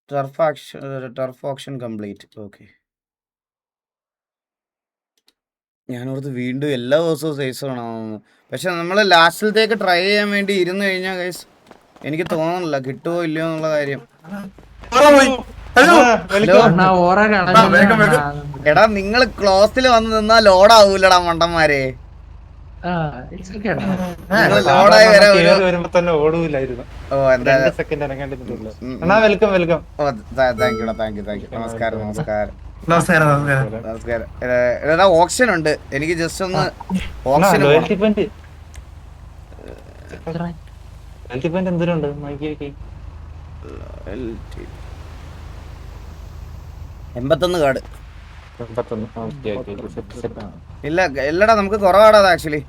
Turf option complete. Okay, ഞാനോർത്ത് വീണ്ടും എല്ലാ ദിവസവും സൈസ് വേണമെന്ന്. പക്ഷെ നമ്മൾ ലാസ്റ്റിലത്തേക്ക് ട്രൈ ചെയ്യാൻ വേണ്ടി ഇരുന്ന് കഴിഞ്ഞാൽ ഗൈസ് എനിക്ക് തോന്നുന്നില്ല കിട്ടുമോ ഇല്ലയോ എന്നുള്ള കാര്യം. എടാ നിങ്ങൾ ക്ലോസിൽ വന്ന് നിന്നാ ലോഡ് ആവൂലടാ മണ്ടന്മാരെ. ലോഡായി വരാ നമസ്കാരം നമസ്കാരം നമസ്കാരം. ഏതാ ഓപ്ഷൻ ഉണ്ട് എനിക്ക് ജസ്റ്റ് ഒന്ന് ഓപ്ഷൻ കാർഡ് ഇല്ല എല്ലടാ നമുക്ക് കുറവാടാ ആക്ച്വലി.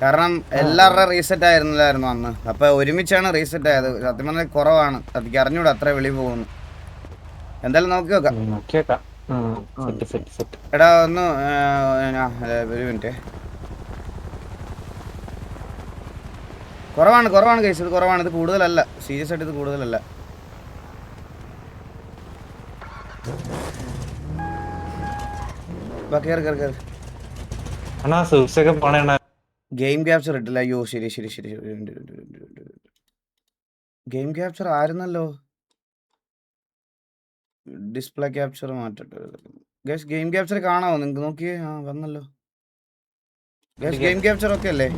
കാരണം എല്ലാവരുടെ റീസെറ്റ് ആയിരുന്നില്ലായിരുന്നു അന്ന്. അപ്പൊ ഒരുമിച്ചാണ് റീസെറ്റ് ആയത്. സത്യം പറഞ്ഞാൽ കുറവാണ്. എനിക്ക് അറിഞ്ഞൂടാ അത്ര വെളി പോകുന്നു. എന്തായാലും നോക്കി നോക്കാം. എടാ ഒന്ന് ഒരു മിനിറ്റ്. കുറവാണ് കേസ്. ഇത് കുറവാണ്. ഇത് കൂടുതലല്ല. സീരിയസ് ആയിട്ട് ഇത് കൂടുതലല്ല. ഗെയിം ക്യാപ്ചർ ഇട്ടില്ല. അയ്യോ ശരി. ഗെയിം ക്യാപ്ചർ ആയിരുന്നല്ലോ. ഡിസ്പ്ലേ ക്യാപ്ചർ മാറ്റട്ടെ. ഗെയിം ക്യാപ്ചർ കാണാമോ നിങ്ങൾക്ക്? നോക്കിയേ. ആ വന്നല്ലോ. ഗെയിം ക്യാപ്ചർ ഒക്കെ അല്ലേ?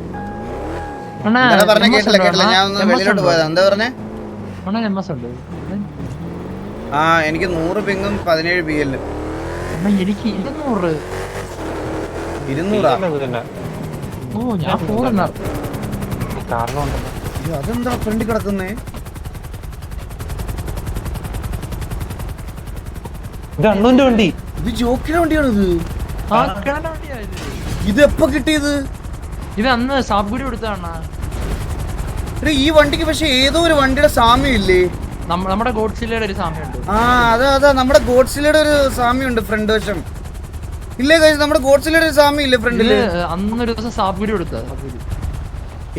പറഞ്ഞ കേട്ടില്ല. ഞാൻ ഒന്ന് വെളിയിലോട്ട് പോയതാ. എന്താ പറഞ്ഞേ? ആ എനിക്ക് 100 പിങ്ങും 17 PL. എനിക്ക് 200. അതെന്താ ഫ്രണ്ടിൽ കിടക്കുന്നേ? വണ്ടി ഇത് ജോക്കിയുടെ വണ്ടിയാണിത്. ഇത് എപ്പോ കിട്ടിയത്? ഇത് അന്ന് സാബ്ഗുടി കൊടുത്താണ്. ഈ വണ്ടിക്ക് പക്ഷെ ഏതോ ഒരു വണ്ടിയുടെ സാമ്യം ഇല്ലേ? നമ്മുടെ ഗോഡ്സില്ലയുടെ ഒരു സാമ്യമുണ്ട്. ആ അതാ നമ്മുടെ ഗോഡ്സില്ലയുടെ ഒരു സാമ്യമുണ്ട് ഫ്രണ്ട് വശം. ഇല്ലേ കഴിച്ച് നമ്മുടെ ഗോഡ്സില്ലയുടെ ഒരു സാമ്യം ഇല്ലേ ഫ്രണ്ടില്? അന്നൊരു ദിവസം സാബ്ഗുടി കൊടുത്ത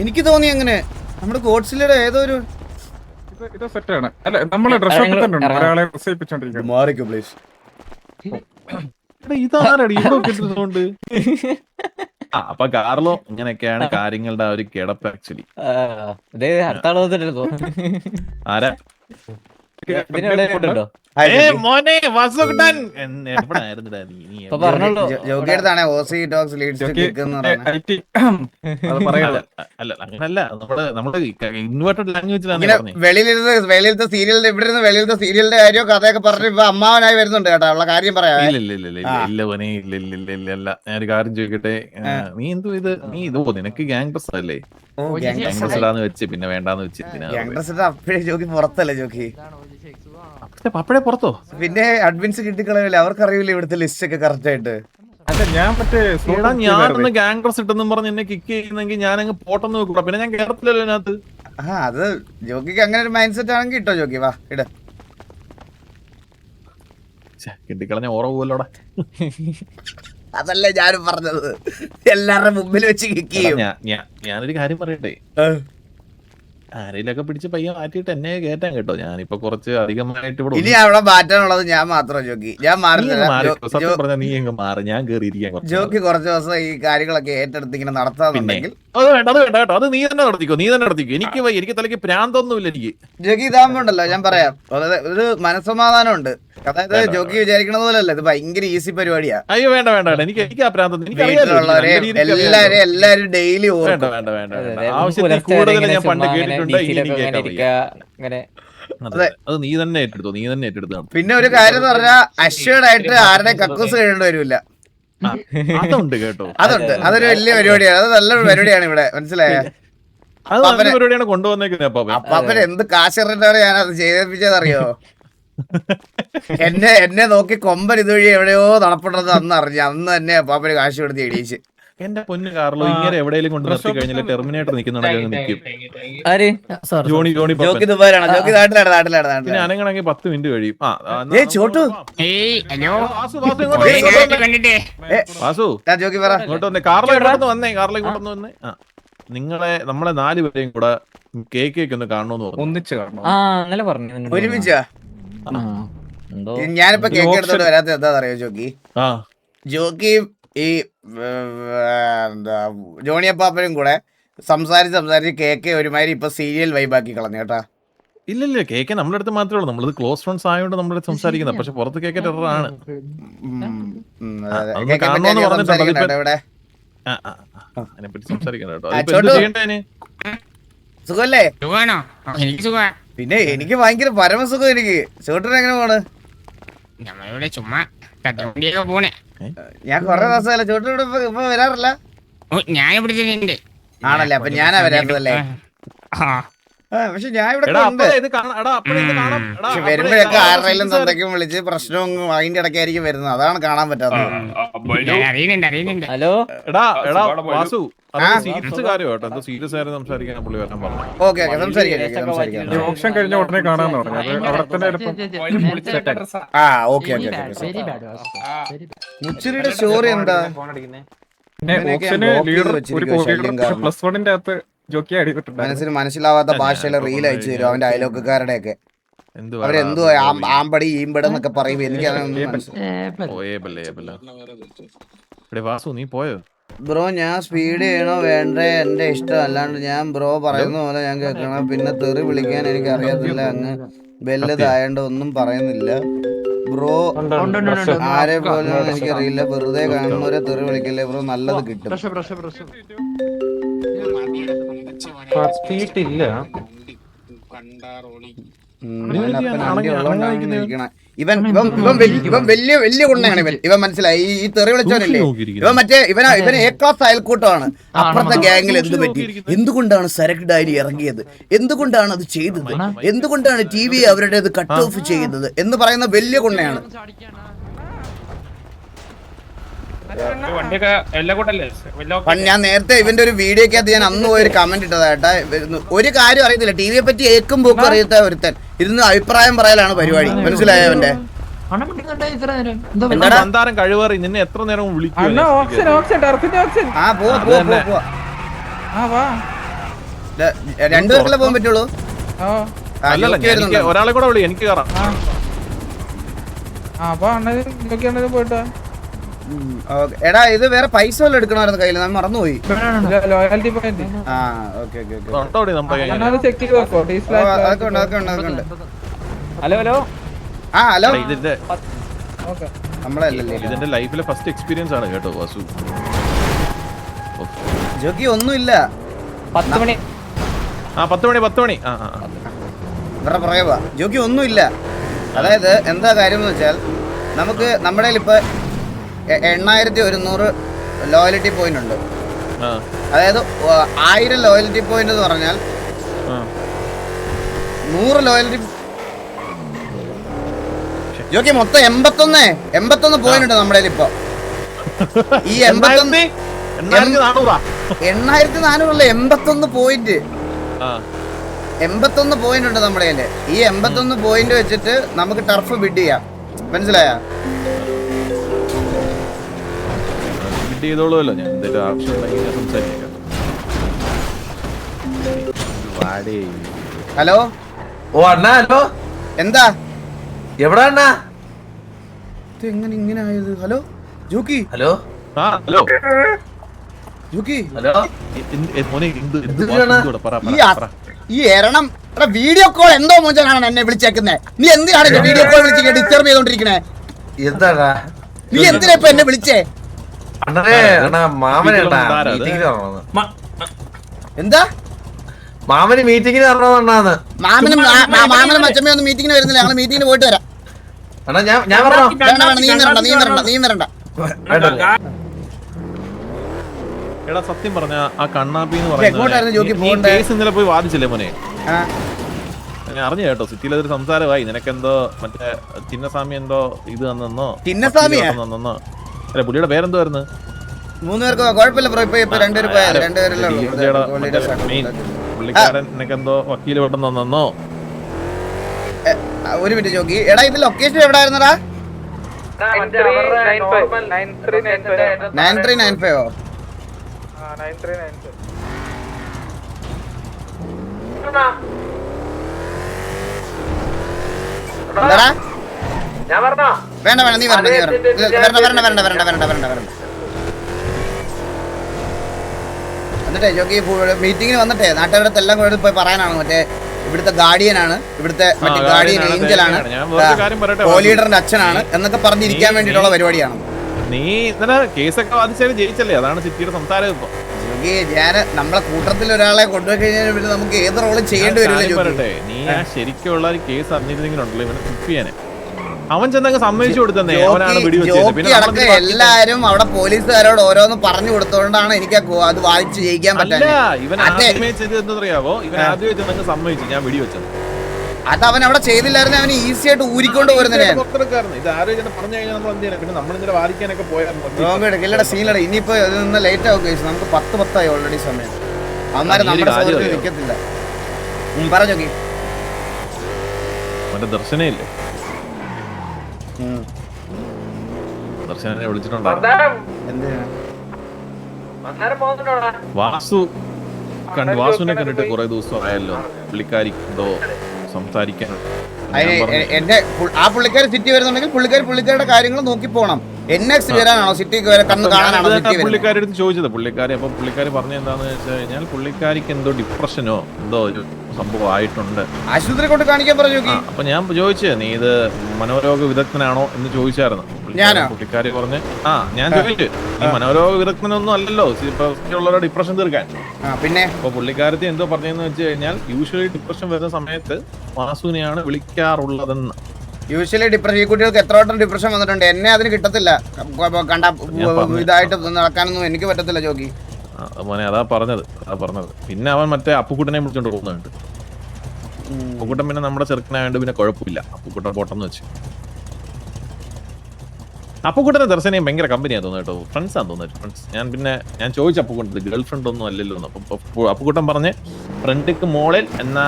എനിക്ക് തോന്നി അങ്ങനെ. നമ്മുടെ ഗോഡ്സില്ലയുടെ ഏതോ ഒരു മാറിക്കോ പ്ലീസ്. അപ്പൊ കാർലോ ഇങ്ങനെയൊക്കെയാണ് കാര്യങ്ങളുടെ ഒരു കിടപ്പ് ആക്ച്വലി. ആരാ മോനെ വാസുകുട്ടൻ എവിടായിരുന്നടാ നീ? അല്ല അങ്ങനല്ല, നമ്മുടെ ഇൻവേർട്ടഡ് ലാംഗ്വേജിലാണ്. വെളിയിലത്തെ സീരിയലിന്റെ ഇവിടെ നിന്ന് വെളിയിലത്തെ സീരിയലിന്റെ കാര്യമോ കഥയൊക്കെ പറഞ്ഞ് ഇപ്പൊ അമ്മാവനായി വരുന്നുണ്ട് കേട്ടോ. ഉള്ള കാര്യം പറയാം. ഇല്ല മോനെ ഇല്ല. ഞാനൊരു കാര്യം ചോദിക്കട്ടെ. നീ എന്തോ നീ ഇത് നിനക്ക് ഗ്യാങ് ബസ് അല്ലേ? ഗ്യാങ് വെച്ച് പിന്നെ വേണ്ടാന്ന് വെച്ച് അപ്പഴേ ജോക്കി പുറത്തല്ലേ ജോക്കി? പപ്പഴേ പുറത്തോ? പിന്നെ അഡ്മിൻസ് കിട്ടിക്കളയല്ലേ? അവർക്കറിയില്ല ഇവിടുത്തെ ലിസ്റ്റ് ഒക്കെ കറക്റ്റ് ആയിട്ട്. ഞാനൊന്ന് ഗ്യാങ് ഡ്രസ് ഇട്ടെന്നും പറഞ്ഞ് എന്നെ കിക്ക് ചെയ്യുന്നെങ്കിൽ ഞാനങ്ങ് പോട്ടെന്ന് വെക്കൂടാ. പിന്നെ ഞാൻ കേരളത്തിലല്ലോ അതിനകത്ത്. അത് ജോക്കിക്ക് അങ്ങനെ ഒരു മൈൻഡ് സെറ്റ് ആണെങ്കിൽ കിട്ടോ ജോക്കി? വാ ഇട. കിട്ടിക്കളഞ്ഞ ഓറ പോവല്ലോടാ. അതല്ലേ ഞാനും പറഞ്ഞത്. എല്ലാവരുടെ മുമ്പിൽ വെച്ച് കിക്ക് ചെയ്യും. ഞാനൊരു കാര്യം പറയട്ടെ. ആരെയിലൊക്കെ പിടിച്ച് പയ്യ മാറ്റിയിട്ട് എന്നെ കേറ്റാൻ കേട്ടോ. ഞാനിപ്പോ കുറച്ച് അധികമായിട്ട് ഇനി അവിടെ മാറ്റാനുള്ളത് ഞാൻ മാത്രം ജോക്കി. ഞാൻ പറഞ്ഞ നീ എങ്ങ് മാറി. ഞാൻ കേറിയിരിക്കാൻ ജോക്കി കുറച്ച് ദിവസം ഈ കാര്യങ്ങളൊക്കെ ഏറ്റെടുത്ത് ഇങ്ങനെ നടത്താന്നുണ്ടെങ്കിൽ അത് വേണ്ട കേട്ടോ. അത് നീ തന്നെ നടത്തിക്കോ. എനിക്ക് തലയ്ക്ക് പ്രാന്തൊന്നുമില്ല എനിക്ക്. ജോക്കി ഇതാകുമ്പോണ്ടല്ലോ ഞാൻ പറയാം, ഒരു മനസ്സമാധാനം ഉണ്ട്. അതായത് ജോക്കി വിചാരിക്കണത് പോലല്ല, ഇത് ഭയങ്കര ഈസി പരിപാടിയാ. അയ്യോ വേണ്ട എനിക്ക് ആ പ്രാന്തം എല്ലാരും ഡെയിലി ആവശ്യത്തിൽ കൂടുതൽ ഞാൻ പണ്ട് കേട്ടിട്ടുണ്ട്. അത് നീ തന്നെ ഏറ്റെടുത്തു. പിന്നെ ഒരു കാര്യം എന്ന് പറഞ്ഞാൽ അഷ്വേർഡായിട്ട് ആരുടെ കക്കൂസ് കഴിയേണ്ടി വരില്ല. അതുണ്ട് കേട്ടോ. അതൊരു വലിയ പരിപാടിയാണ്. അത് നല്ലൊരു പരിപാടിയാണ് ഇവിടെ. മനസ്സിലായ? പരിപാടിയാണ് കൊണ്ടുവന്നേക്കുന്നത്. അപ്പാപ്പന് എന്ത് കാശറിഞ്ഞാണ് ഞാൻ അത് ചെയ്യിപ്പിച്ചതറിയോ? എന്നെ നോക്കി കൊമ്പൻ ഇതുവഴി എവിടെയോ നടപ്പുണ്ടെന്ന് അന്ന് അറിഞ്ഞു. അന്ന് തന്നെ അപ്പാപ്പന് കാശ് കൊടുത്ത് എടീച്ച്. എന്റെ പൊന്നു കാർലോ, ഇങ്ങനെ എവിടെയെങ്കിലും കൊണ്ട് നിർത്തി കഴിഞ്ഞാൽ ടെർമിനേറ്റർ നിൽക്കുന്നുണ്ടെങ്കിൽ നിൽക്കും. ജോക്കി ദുബായിലാണ്. ജോക്കി നാട്ടിലാണ്. പിന്നെ അനങ്ങണമെങ്കിൽ 10 മിനിറ്റ് കഴിയും. വാസു ജോക്കി പറ. ഇങ്ങോട്ട് വന്നേ. കാർലോ ഇങ്ങോട്ടൊന്ന് വന്നേ. നമ്മളെ 4 പേരെയും കൂടെ കേക്ക് ഒന്ന് കാണണമെന്ന് പറഞ്ഞു. ഒന്നിച്ച് കാണണം. അങ്ങനെ പറഞ്ഞു ഒരുമിച്ചാ എന്തോ ഞാനിപ്പോ കേക്ക് എടുത്തോണ്ട് വരാത്ത എന്താ അറിയോ ജോക്കി? ആ ജോക്കിയും ഈ എന്താ ജോണിയപ്പാപ്പനും കൂടെ സംസാരിച്ച് കേക്ക് ഒരുമാതിരി ഇപ്പൊ സീരിയൽ വൈബാക്കി കളഞ്ഞു കേട്ടാ. ഇല്ല കേക്ക് നമ്മുടെ അടുത്ത് മാത്രമേ ഉള്ളൂ. നമ്മളത് ക്ലോസ് ഫ്രണ്ട്സ് ആയതുകൊണ്ട് നമ്മുടെ സംസാരിക്കുന്നത്. പക്ഷെ പുറത്ത് കേക്ക് ടെററാണ്. അതിനെപ്പറ്റി സംസാരിക്കണം കേട്ടോ. അതിപ്പോ എന്ത് ചെയ്യണ്ടേ അതിന്? സുഖല്ലേ? സുഖാണോ? എനിക്ക് സുഖ. പിന്നെ എനിക്ക് ഭയങ്കര പരമസുഖം. എനിക്ക് ചോട്ടിന് എങ്ങനെ പോണ്? നമ്മളിവിടെ ചുമ്മാ കട്ടവണ്ടിയൊക്കെ പോണേ. ഞാൻ കൊറേ ദിവസമല്ല ചോട്ടിനോട് ഇപ്പൊ വരാറില്ല. ഓ ഞാൻ ഇവിടെ ഉണ്ട്. ആണല്ലേ? അപ്പൊ ഞാനാ വരാത്തതല്ലേ? പക്ഷെ ഞാൻ ഇവിടെ വരുമ്പോഴൊക്കെ ആരുടെയും തന്തയ്ക്കും വിളിച്ച് പ്രശ്നവും അതിന്റെ ഇടയ്ക്കായിരിക്കും വരുന്നത്. അതാണ് കാണാൻ പറ്റാത്തത്. അറിയുന്നുണ്ട്. ഹലോ വാസു സീരിയസ് കാര്യം കേട്ടോ. എന്തോ സീരിയസ് ആയിട്ട് സംസാരിക്കാൻ പുള്ളി വരാൻ പറഞ്ഞു. ഓക്കെ സംസാരിക്കാം. ഓപ്ഷൻ കഴിഞ്ഞ ഉടനെ കാണാന്ന് പറഞ്ഞു. അവിടെ തന്നെ ഓക്കെ മുച്ചിരിയുടെ സ്റ്റോറി എന്താ? ഓപ്ഷന് ലീഡർ ഒരു പ്ലസ് വണ്ണിന്റെ അകത്ത് ജോക്കി അടിയിട്ടുണ്ട്. മനസ്സിലാവാത്ത ഭാഷയിലെ റീൽ അയച്ചു തരും അവന്റെ അയലോക്കാരുടെ ഒക്കെ. അവരെന്തോ ആമ്പടി ഈമ്പട എന്നൊക്കെ പറയും. എനിക്ക് വാസു നീ പോയോ? ബ്രോ ഞാൻ സ്പീഡ് ചെയ്യണോ വേണ്ടേ എന്റെ ഇഷ്ടം. അല്ലാണ്ട് ഞാൻ ബ്രോ പറയുന്ന പോലെ ഞാൻ കേൾക്കണം. പിന്നെ തെറി വിളിക്കാൻ എനിക്ക് അറിയത്തില്ല. അങ്ങ് ബെല്ലതായോണ്ട് ഒന്നും പറയുന്നില്ല ബ്രോ. ആരെ പോലും എനിക്കറിയില്ല. വെറുതെ കാണുന്നവരെ തെറി വിളിക്കല്ലേ ബ്രോ. നല്ലത് കിട്ടും. പറ്റിയിട്ടില്ല. ഇവൻ വലിയ ഗുണയാണ്. ഇവൻ മനസ്സിലായി. ഈ തെറി വിളിച്ചവനല്ലേ ഇവൻ. മറ്റേ ഇവന് എ ക്ലാസ് അയൽക്കൂട്ടമാണ്. അപ്പുറത്തെ ഗ്യാങ്ങിൽ എന്ത് പറ്റി? എന്തുകൊണ്ടാണ് സരക്ക് ഡയറി ഇറങ്ങിയത്? എന്തുകൊണ്ടാണ് അത് ചെയ്തത്? എന്തുകൊണ്ടാണ് TV അവരുടേത് കട്ട് ഓഫ് ചെയ്യുന്നത് എന്ന് പറയുന്ന വലിയ ഗുണയാണ്. ഞാൻ നേരത്തെ ഇവന്റെ ഒരു വീഡിയോക്കകത്ത് ഞാൻ അന്ന് പോയൊരു കമന്റ് ഇട്ടതായിട്ടാ. ഒരു കാര്യം അറിയത്തില്ല. ടിവിയെ പറ്റി ഏക്കും പോക്കും അറിയാത്ത ഒരുത്തൻ ഇരുന്ന് അഭിപ്രായം പറയലാണ് പരിപാടി. മനസ്സിലായോ അവന്റെ? കഴിവേറി നിന്നെ എത്ര നേരം വിളിക്കും? രണ്ടുപേർക്കല്ലേ പോകാൻ പറ്റുള്ളൂ. ഒരാളെ കൂടെ വിളി. എനിക്ക് കയറാം. എടാ ഇത് വേറെ പൈസ വല്ലതും എടുക്കണമായിരുന്നു കയ്യിൽ. ഞാൻ മറന്നുപോയി. ഇതിന്റെ ലൈഫിലെ ഫസ്റ്റ് എക്സ്പീരിയൻസ് ആണ് കേട്ടോ വാസു. ജോക്കി ഒന്നുമില്ല. 10 മണി. 10 മണി. ഇവരുടെ പറയാ ജോക്കി ഒന്നുമില്ല. അതായത് എന്താ കാര്യം എന്ന് വെച്ചാൽ നമുക്ക് നമ്മുടെ ഇപ്പൊ 8100 ലോയലിറ്റി പോയിന്റ് ഉണ്ട്. അതായത് 1000 ലോയലിറ്റി പോയിന്റ് എന്ന് പറഞ്ഞാൽ 100 ലോയലിറ്റി. ജോക്കി മൊത്തം 81 പോയിന്റ് ഉണ്ട് നമ്മുടെ ഇപ്പൊ. ഈ 8400 81 പോയിന്റ്. 81 പോയിന്റ് ഉണ്ട് നമ്മുടെ കയ്യില്. ഈ 81 പോയിന്റ് വെച്ചിട്ട് നമുക്ക് ടർഫ് ബിഡ് ചെയ്യാം. മനസ്സിലായ? ചെയ്തോളൂല്ലോ. ഞാൻ എന്തെങ്കിലും ആവശ്യം ഉണ്ടെങ്കിൽ ഞാൻ സംസാരിക്കാം. ഹലോ. ഓ അണ്ണാ. ഹലോ. എന്താ? എവിടാ അണ്ണാ? എങ്ങനെ ഇങ്ങനെ ആയത്? Hello jockey. Hello. Hello jockey. Hello. ഈ എരണം വീഡിയോ കോൾ എന്തോ മോചനാണ് എന്നെ വിളിച്ചേക്കുന്നേ. നീ എന്തിനാണ് വീഡിയോ കോൾ വിളിച്ച് ഡിസ്റ്റർബ് ചെയ്തോണ്ടിരിക്കണേ? എന്താടാ നീ എന്തിനാ ഇപ്പൊ എന്നെ വിളിച്ചേ? എന്താ മാമന് മീറ്റിംഗിന് പറഞ്ഞാന്ന്. മാമനും അച്ഛമ്മയൊന്നും മീറ്റിംഗിന് വരുന്നില്ല. ഞങ്ങള് മീറ്റിംഗിന് പോയിട്ട് വരാം. നീ വരണ്ട. എടാ സത്യം പറഞ്ഞ ആ കണ്ണാപ്പി എന്ന് പറയുന്നത് കേസ് ഇന്നലെ പോയി വാദിച്ചില്ലേ മോനെ? ഞാൻ അറിഞ്ഞു കേട്ടോ. സിറ്റിയിൽ അതൊരു സംസാരമായി. നിനക്കെന്തോ മറ്റേ ചിന്നസ്വാമി എന്തോ ഇത് തന്നോ? ചിന്നസ്വാമിന്നോ? അല്ല പുള്ളിയുടെ പേരെന്തോയിരുന്നു? 3 പേർക്ക് കുഴപ്പമില്ല ബ്രോ. ഇപ്പൊ 2 പേര് പോയാൽ 2 പേരല്ലേ. പുള്ളിക്കാരൻ നിനക്കെന്തോ വക്കീല് പെട്ടെന്ന് തന്നോ? ഒരു മിനിറ്റ് ജോക്കി. എടാ ഇത് ലൊക്കേഷൻ എവിടെ ആയിരുന്നടാ? 9395. എന്താടാ ഞാൻ പറഞ്ഞോ വേണ്ട വേണ്ട നീ വരണ്ട നീ വരണ്ട എന്നിട്ടേ ജോക്കി മീറ്റിങ്ങിന് വന്നിട്ടേ നാട്ടുകാരുടെ എല്ലാം കൂടെ പോയി പറയാനാണ് മറ്റേ ഇവിടുത്തെ ഗാർഡിയനാണ് ഇവിടുത്തെ മറ്റേ ഗാർഡിയൻ ഏഞ്ചലാണ് ഞാൻ വേറൊരു കാര്യം പറയട്ടെ കോ ലീഡറിന്റെ അച്ഛനാണ് എന്നൊക്കെ പറഞ്ഞിരിക്കാൻ വേണ്ടിയിട്ടുള്ള പരിപാടിയാണ്. നീ ഇന്നലെ കേസൊക്കെ വാദിച്ചാലും ജയിച്ചല്ലേ, അതാണ് സിറ്റിയുടെ സംസാരം ഇപ്പൊ. ജോക്കി ഞാൻ നമ്മളെ കൂട്ടത്തിൽ ഒരാളെ കൊണ്ടുപോയി കഴിഞ്ഞാൽ പിന്നെ നമുക്ക് ഏത് റോളും ചെയ്യേണ്ടി വരില്ല. പറയട്ടെ, നീ ആ ശരിക്കുള്ള ഒരു കേസ് അറിഞ്ഞിരുന്നെങ്കിലുണ്ടല്ലോ ഇവനെ കുക്ക് ചെയ്യാനെ. അവൻ ചെന്നങ്ങ് സമ്മതിച്ചു കൊടുത്തന്നെ, അവനാണ് വെടിവെച്ചത്. പിന്നെ അടക്കം എല്ലാരും അവിടെ പോലീസുകാരോട് ഓരോന്ന് പറഞ്ഞു കൊടുത്തോണ്ടാണ് എനിക്ക് അത് വായിച്ച് ജയിക്കാൻ അല്ല, പറ്റില്ല. ഇവൻ ആദ്യമേ ചെയ്ത് എന്തെന്നറിയാവോ, ഇവൻ ആദ്യമേ ചെന്നങ്ങ് സമ്മതിച്ചു ഞാൻ വെടിവെച്ചത്. അത് അവൻ അവിടെ ചെയ്തില്ലായിരുന്നു, അവന് ഈസി ആയിട്ട് ഊരിക്കൊണ്ട് പോരുന്നേ. ഇത് ആരും പറഞ്ഞു കഴിഞ്ഞാൽ നമ്മൾ എന്ത് ചെയ്യണം, പിന്നെ നമ്മളിങ്ങനെ വാദിക്കാനൊക്കെ പോയാൽ സീനട ഇനിയിപ്പോ നിന്ന് ലേറ്റ് ആവും കേസ്. നമുക്ക് 10 ഓൾറെഡി സമയം. അവന്മാരെ നമ്മുടെ സൗകര്യം നിൽക്കത്തില്ല. പറഞ്ഞോക്കി മറ്റേ ദർശനയില്ലേ, ദർശനെ വിളിച്ചിട്ടുണ്ടായിരുന്നു. വാസുവിനെ കണ്ടിട്ട് കുറെ ദിവസം ആയല്ലോ, പുള്ളിക്കാരിക്കോ സംസാരിക്കാൻ. എന്നെ ആ പുള്ളിക്കാരി സിറ്റി വരുന്നുണ്ടെങ്കിൽ പുള്ളിക്കാരുടെ കാര്യങ്ങൾ നോക്കി പോണം. എന്നെ വരാനാണോ സിറ്റിക്ക് കണ്ണ് കാണാനാണോ? പുള്ളിക്കാരി അടുത്ത് ചോദിച്ചത് പുള്ളിക്കാരി, അപ്പൊ പുള്ളിക്കാരി പറഞ്ഞ എന്താന്ന് വെച്ച് കഴിഞ്ഞാൽ പുള്ളിക്കാരിക്ക് എന്തോ ഡിപ്രഷനോ എന്തോ ഒരു സംഭവം ആയിട്ടുണ്ട്, ആശുപത്രി കൊണ്ട് കാണിക്കാൻ പറഞ്ഞു. അപ്പൊ ഞാൻ ചോദിച്ചേ നീ ഇത് മനോരോഗ വിദഗ്ധനാണോ എന്ന് ചോദിച്ചായിരുന്നു. പുള്ളിക്കാരി പറഞ്ഞ് ഞാൻ ചോദിച്ചു നീ മനോരോഗ വിദഗ്ധനൊന്നും അല്ലല്ലോ ഉള്ളവരുടെ ഡിപ്രഷൻ തീർക്കാൻ. പിന്നെ അപ്പൊ പുള്ളിക്കാരത്തി എന്തോ പറഞ്ഞെന്ന് വെച്ച് കഴിഞ്ഞാൽ യൂഷ്വലി ഡിപ്രഷൻ വരുന്ന സമയത്ത് വാസുവിനെയാണ് വിളിക്കാറുള്ളതെന്ന്. യൂഷ്വലി ഡിപ്രഷൻ ഈ കുട്ടികൾക്ക് എത്ര വട്ടം ഡിപ്രഷൻ വന്നിട്ടുണ്ട്. എന്നെ അതിന് കിട്ടത്തില്ല, കണ്ട ഇതായിട്ട് നടക്കാനൊന്നും എനിക്ക് പറ്റത്തില്ല ജോക്കി. മോനെ അതാ പറഞ്ഞത്. പിന്നെ അവൻ മറ്റേ അപ്പുക്കുട്ടനെ വിളിച്ചോണ്ട് പോകുന്നുണ്ട്. അപ്പുക്കുട്ടൻ പിന്നെ നമ്മുടെ ചെറുക്കനായോണ്ട് പിന്നെ കുഴപ്പമില്ല, അപ്പുക്കുട്ടൻ പോട്ടെന്ന് വെച്ച്. അപ്പുക്കുട്ടനെ ദർശനയും ഭയങ്കര കമ്പനിയാ തോന്നുന്നു കേട്ടോ, ഫ്രണ്ട്സാന്ന് തോന്നുന്നു ഫ്രണ്ട്സ്. ഞാൻ ചോദിച്ചു അപ്പുക്കുട്ടൻ ഗേൾ ഫ്രണ്ട് ഒന്നും അല്ലല്ലോ. അപ്പൊ അപ്പുക്കുട്ടൻ പറഞ്ഞ് ഫ്രണ്ടിക്ക് മോളിൽ എന്നാ